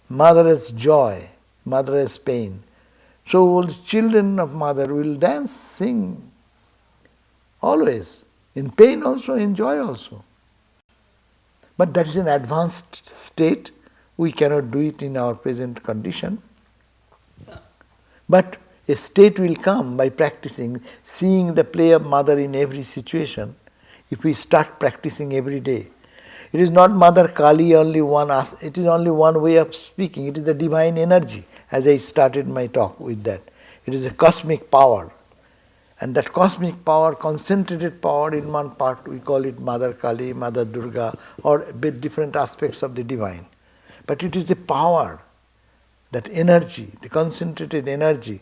mother as joy, mother as pain. So all the children of mother will dance, sing, always. In pain also, in joy also. But that is an advanced state. We cannot do it in our present condition. But a state will come by practicing, seeing the play of mother in every situation, if we start practicing every day. It is not Mother Kali only one, it is only one way of speaking. It is the divine energy, as I started my talk with that. It is a cosmic power. And that cosmic power, concentrated power in one part, we call it Mother Kali, Mother Durga, or a bit different aspects of the divine. But it is the power, that energy, the concentrated energy,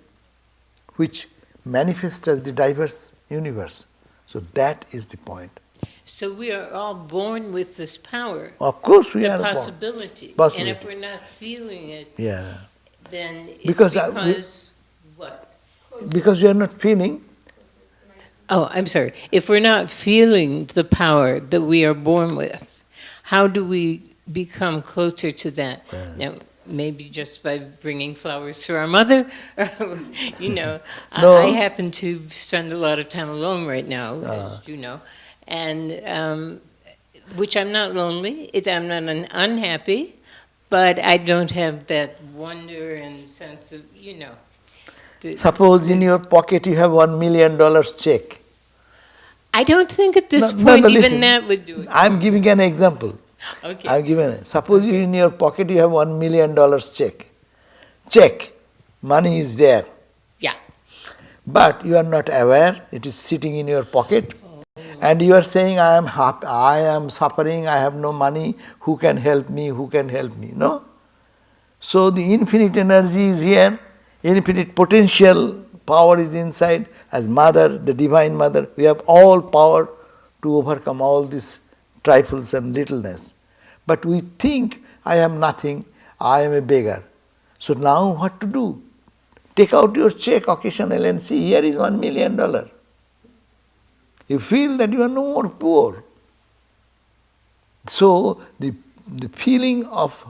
which manifests as the diverse universe. So that is the point. so we are all born with this power, Of course we the are born. possibility. Possibility. And if we're not feeling it, Yeah. then it's Because, because, what? Because we are not feeling, Oh, I'm sorry. If we're not feeling the power that we are born with, how do we become closer to that? Now, maybe just by bringing flowers to our mother. You know, No. I happen to spend a lot of time alone right now, as you know, and which I'm not lonely. I'm not unhappy, but I don't have that wonder and sense of, you know. suppose in your pocket you have $1 million check. I don't think at this No, point even listen. that would do it. I'm giving an example. Okay. Suppose you in your pocket you have $1 million check. Check, money is there. Yeah. But you are not aware, it is sitting in your pocket. And you are saying, I am suffering, I have no money, who can help me, who can help me? No? So the infinite energy is here, infinite potential power is inside. As mother, the divine mother, we have all power to overcome all these trifles and littleness. But we think, I am nothing, I am a beggar. So now what to do? Take out your check occasionally and see, here is $1 million. You feel that you are no more poor. So the feeling of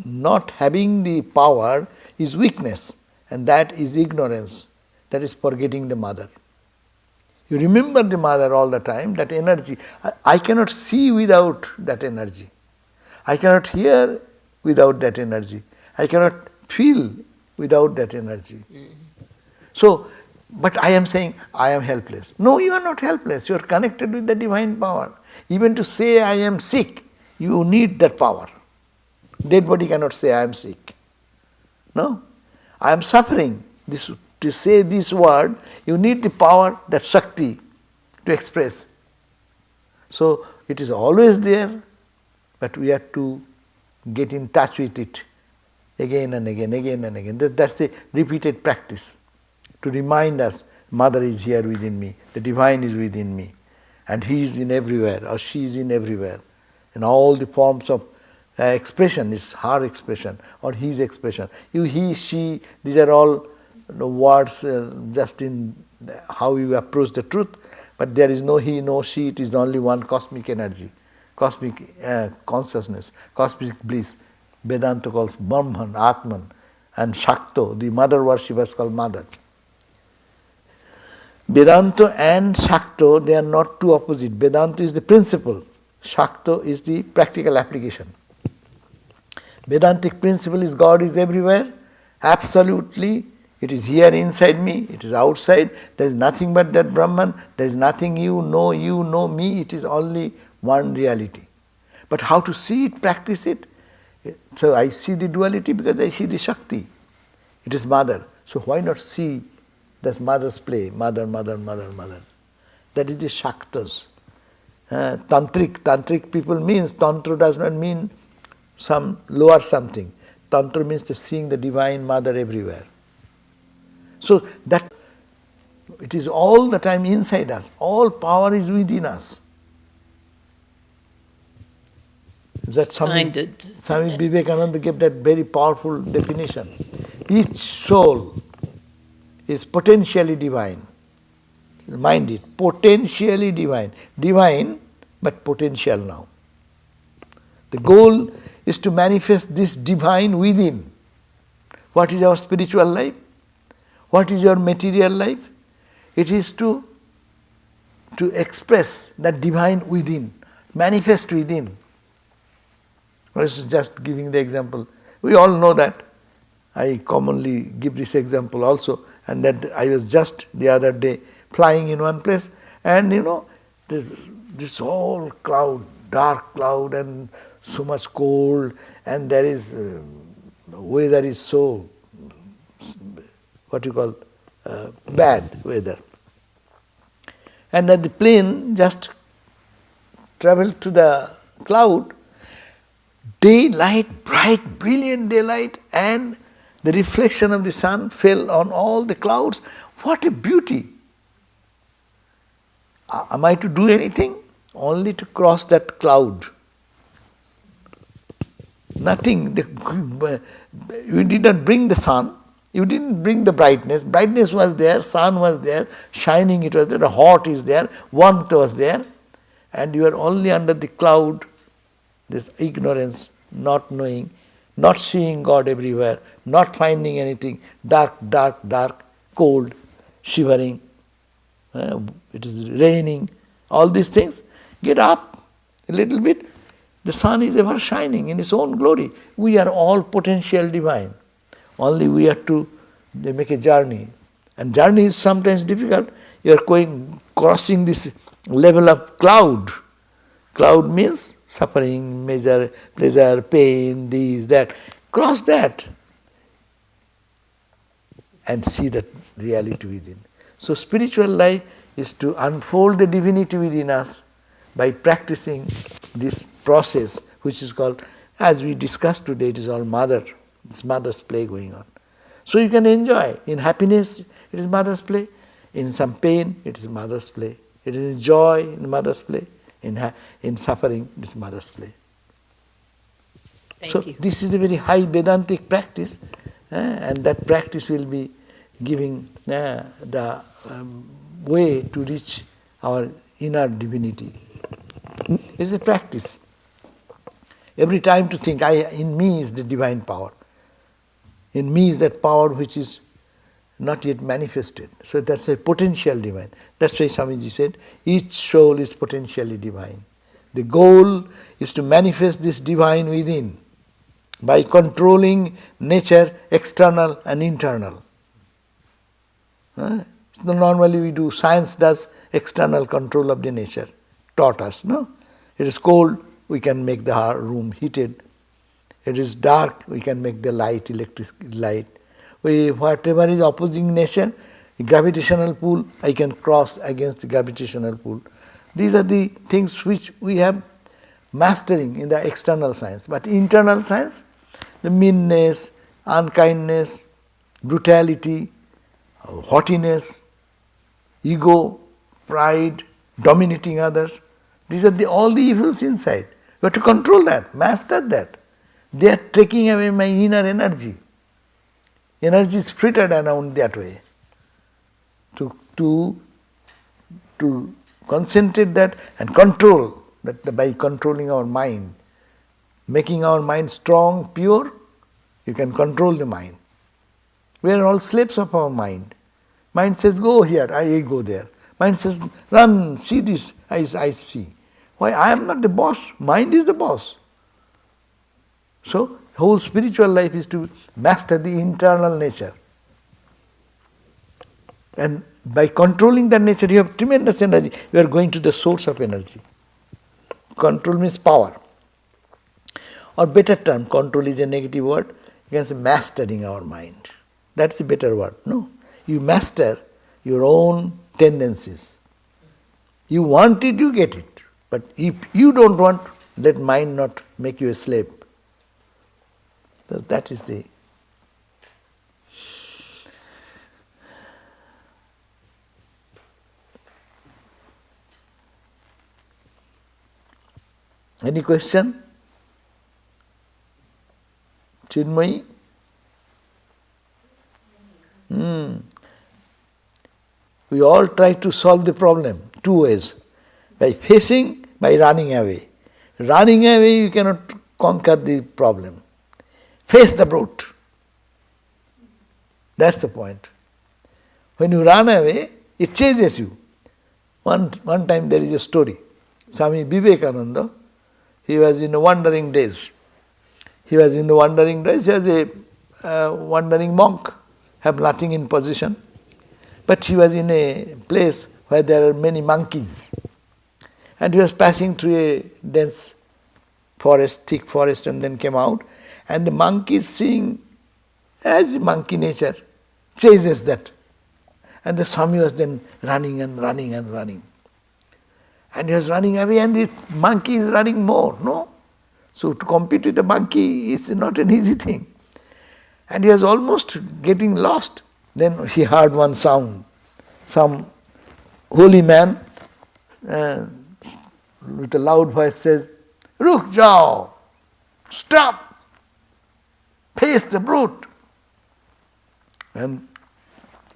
not having the power is weakness, and that is ignorance. That is forgetting the mother. You remember the mother all the time, that energy. I cannot see without that energy. I cannot hear without that energy. I cannot feel without that energy. So, but I am saying, I am helpless. No, you are not helpless. You are connected with the divine power. Even to say, I am sick, you need that power. Dead body cannot say, I am sick. No? I am suffering. This to say this word, you need the power, that Shakti, to express. So it is always there, but we have to get in touch with it again and again, again and again. That's the repeated practice, to remind us, Mother is here within me, the Divine is within me, and He is in everywhere, or she is in everywhere. And all the forms of expression is her expression, or his expression. You, he, she, these are all words just in how you approach the truth, but there is no he, no she, it is only one cosmic energy, cosmic consciousness, cosmic bliss. Vedanta calls Brahman, Atman, and Shakto, the mother worshippers call Mother. Vedanta and Shakto, they are not two opposite. Vedanta is the principle, Shakto is the practical application. Vedantic principle is God is everywhere, absolutely. It is here inside me, it is outside. There is nothing but that Brahman, there is nothing you know me, it is only one reality. But how to see it, practice it? So I see the duality because I see the Shakti. It is Mother. So why not see this Mother's play? Mother, Mother, Mother, Mother. That is the Shaktas. Tantric people means, Tantra does not mean some lower something. Tantra means to seeing the Divine Mother everywhere. So that it is all the time inside us. All power is within us. That Swami Vivekananda gave that very powerful definition. Each soul is potentially divine. Mind it, potentially divine. Divine, but potential now. The goal is to manifest this divine within. What is our spiritual life? What is your material life? It is to express that divine within, manifest within. I was just giving the example. We all know that. I commonly give this example also, and that I was just the other day flying in one place, and this whole cloud, dark cloud, and so much cold, and there is weather is so bad weather. And the plane just traveled to the cloud, daylight, bright, brilliant daylight, and the reflection of the sun fell on all the clouds. What a beauty! Am I to do anything? Only to cross that cloud. Nothing. You did not bring the sun. You didn't bring the brightness. Brightness was there, sun was there, shining it was there, hot is there, warmth was there, and you are only under the cloud, this ignorance, not knowing, not seeing God everywhere, not finding anything, dark, dark, dark, cold, shivering, it is raining, all these things. Get up a little bit. The sun is ever shining in its own glory. We are all potential divine. Only we have to make a journey. And journey is sometimes difficult. You are crossing this level of cloud. Cloud means suffering, pleasure, pain, this, that. Cross that and see that reality within. So spiritual life is to unfold the divinity within us by practicing this process, which is called, as we discussed today, it is all Mother. It's Mother's play going on. So you can enjoy. In happiness, it is Mother's play. In some pain, it is Mother's play. It is in joy, in Mother's play. In suffering, it is Mother's play. Thank you. This is a very high Vedantic practice, and that practice will be giving the way to reach our inner divinity. It is a practice. Every time to think, in me is the divine power. In me is that power which is not yet manifested. So that's a potential divine. That's why Swamiji said, each soul is potentially divine. The goal is to manifest this divine within by controlling nature, external and internal. Normally we do, science does external control of the nature, taught us, no? It is cold, we can make the room heated. It is dark, we can make the light, electric light. Whatever is opposing nature, gravitational pull, I can cross against the gravitational pull. These are the things which we have mastering in the external science. But internal science, the meanness, unkindness, brutality, haughtiness, ego, pride, dominating others, these are all the evils inside. You have to control that, master that. They are taking away my inner energy. Energy is frittered around that way. To concentrate that and control that by controlling our mind, making our mind strong, pure, you can control the mind. We are all slaves of our mind. Mind says, go here, I go there. Mind says, run, see this, I see. Why? I am not the boss, mind is the boss. So, whole spiritual life is to master the internal nature. And by controlling that nature, you have tremendous energy. You are going to the source of energy. Control means power. Or better term, control is a negative word. You can say mastering our mind. That's a better word. No. You master your own tendencies. You want it, you get it. But if you don't want, let mind not make you a slave. So that is the... Any question? Chinmayi? We all try to solve the problem two ways. By facing, by running away. Running away, you cannot conquer the problem. Face the brute. That's the point. When you run away, it chases you. One time there is a story. Swami Vivekananda, he was in the wandering days. He was a wandering monk, have nothing in possession. But he was in a place where there are many monkeys. And he was passing through a dense forest, thick forest, and then came out. And the monkeys, seeing as monkey nature, chases that. And the Swami was then running and running and running. And he was running away, and the monkey is running more, no? So to compete with the monkey is not an easy thing. And he was almost getting lost. Then he heard one sound. Some holy man with a loud voice says, "Ruk jao, stop, face the brute." And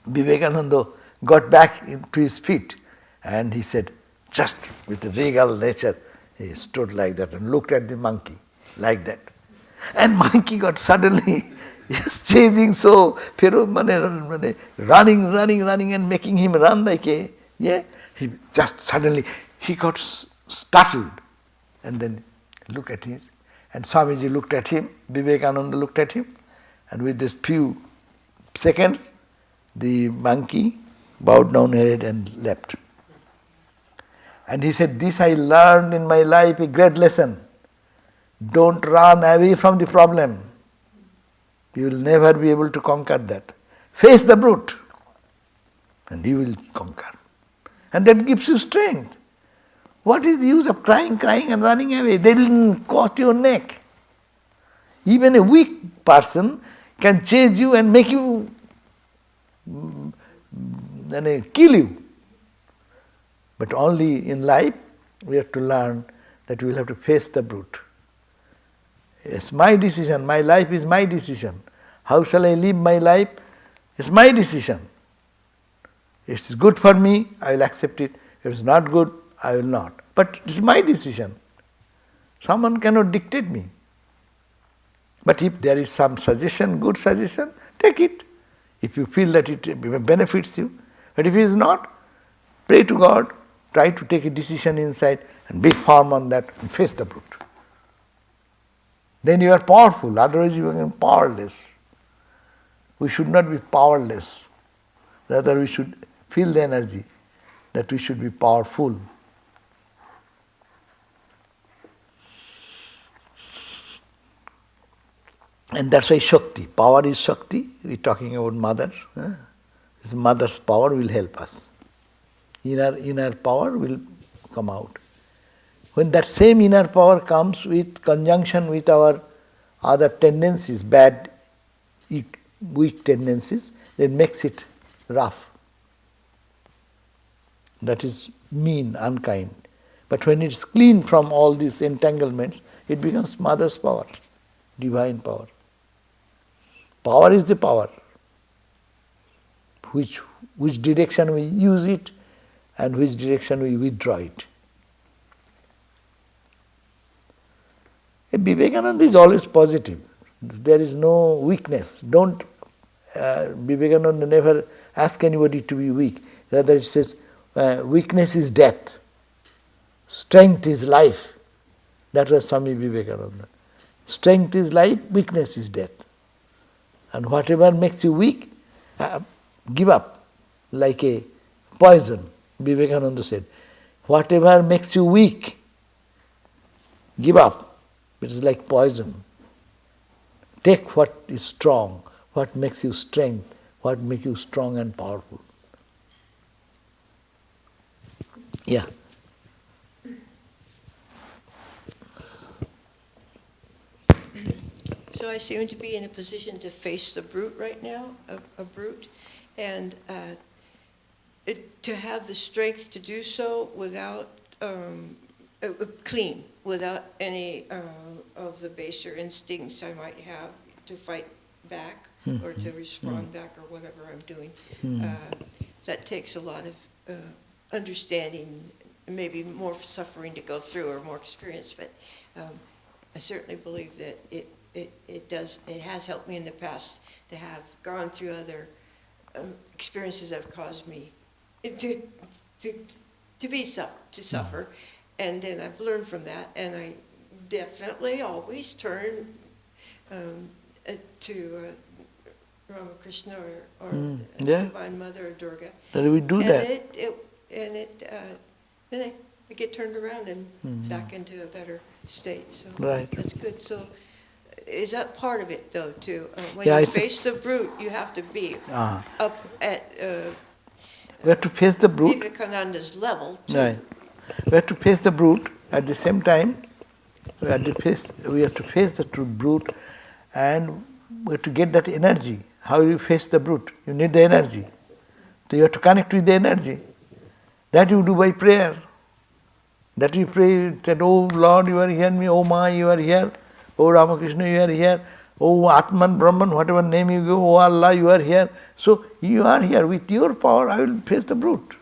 Vivekananda got back into his feet and he said, just with a regal nature, he stood like that and looked at the monkey like that. And monkey got suddenly chasing so, running and making him run like a, he just suddenly, he got startled. And then look at his, and Swamiji looked at him, Vivekananda looked at him, and with this few seconds, the monkey bowed down her head and left. And he said, this I learned in my life, a great lesson. Don't run away from the problem. You will never be able to conquer that. Face the brute, and you will conquer. And that gives you strength. What is the use of crying and running away? They will cut your neck. Even a weak person can chase you and make you, kill you. But only in life we have to learn that we will have to face the brute. It's my decision, my life is my decision. How shall I live my life? It's my decision. If it's good for me, I will accept it. If it's not good, I will not. But it's my decision. Someone cannot dictate me. But if there is some suggestion, good suggestion, take it. If you feel that it benefits you. But if it is not, pray to God, try to take a decision inside and be firm on that and face the brute. Then you are powerful, otherwise you are powerless. We should not be powerless. Rather we should feel the energy that we should be powerful. And that's why Shakti. Power is Shakti. We're talking about mother. This mother's power will help us. Inner power will come out. When that same inner power comes with conjunction with our other tendencies, bad, weak tendencies, then makes it rough. That is mean, unkind. But when it's clean from all these entanglements, it becomes mother's power, divine power. Power is the power. Which direction we use it and which direction we withdraw it. Vivekananda is always positive. There is no weakness. Vivekananda never ask anybody to be weak. Rather it says, weakness is death. Strength is life. That was Swami Vivekananda. Strength is life, weakness is death. And whatever makes you weak, give up, like a poison, Vivekananda said. Whatever makes you weak, give up. It is like poison. Take what is strong, what makes you strength, what makes you strong and powerful. Yeah. So I seem to be in a position to face the brute right now, a brute, and to have the strength to do so without, clean, without any of the baser instincts I might have to fight back or to respond back or whatever I'm doing. That takes a lot of understanding, maybe more suffering to go through or more experience, but I certainly believe that it has helped me in the past to have gone through other experiences that have caused me to suffer, and then I've learned from that, and I definitely always turn to Ramakrishna or Divine Mother or Durga. And we do that. Then I get turned around and back into a better state. So Right. that's good. So is that part of it, though, too? When Yeah, you it's a- face the brute, you have to be up at We have to face the brute. Vivekananda's level, too. Right. We have to face the brute. At the same time, we have to face the true brute, and we have to get that energy. How you face the brute? You need the energy. So you have to connect with the energy. That you do by prayer. That you pray that, oh Lord, you are here, me, oh Ma, you are here, oh Ramakrishna, you are here, oh Atman, Brahman, whatever name you give, oh Allah, you are here. So you are here. With your power, I will face the brute.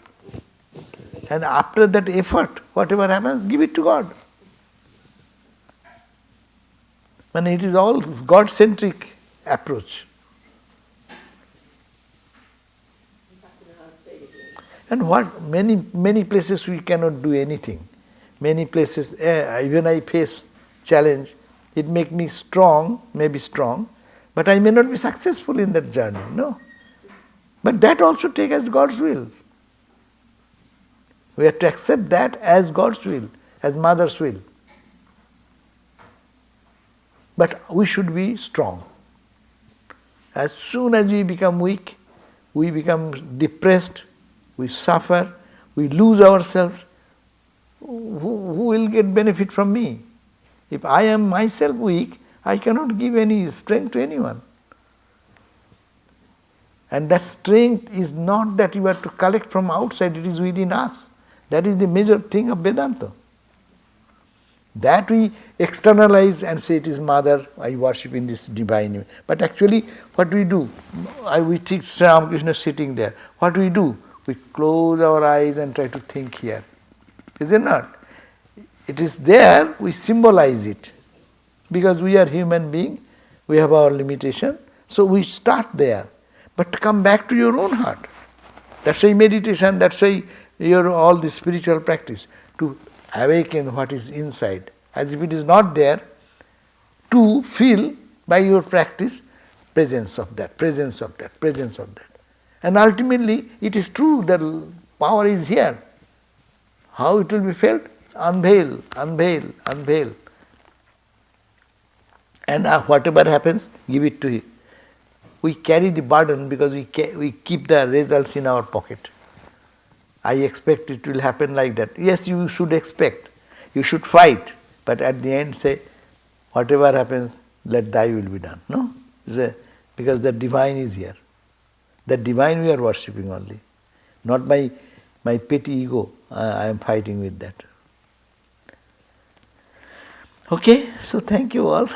And after that effort, whatever happens, give it to God. And it is all God-centric approach. And many places we cannot do anything. Many places, even I face challenge, it makes me strong, maybe strong, but I may not be successful in that journey, no. But that also take as God's will. We have to accept that as God's will, as Mother's will. But we should be strong. As soon as we become weak, we become depressed, we suffer, we lose ourselves. Who will get benefit from me? If I am myself weak, I cannot give any strength to anyone. And that strength is not that you have to collect from outside, it is within us. That is the major thing of Vedanta. That we externalize and say it is Mother, I worship in this divine name. But actually, what we do, we think Sri Ramakrishna sitting there. What we do? We close our eyes and try to think here. Is it not? It is there, we symbolize it. Because we are human beings, we have our limitation, so we start there. But come back to your own heart. That's why meditation, that's why all the spiritual practice, to awaken what is inside. As if it is not there, to feel by your practice presence of that, presence of that, presence of that. And ultimately, it is true that power is here. How it will be felt? Unveil, unveil, unveil. And whatever happens, give it to him. We carry the burden because we keep the results in our pocket. I expect it will happen like that. Yes, you should expect. You should fight. But at the end say, whatever happens, let thy will be done. No? Because the divine is here. The divine we are worshipping only. Not my petty ego. I am fighting with that. Okay, so thank you all.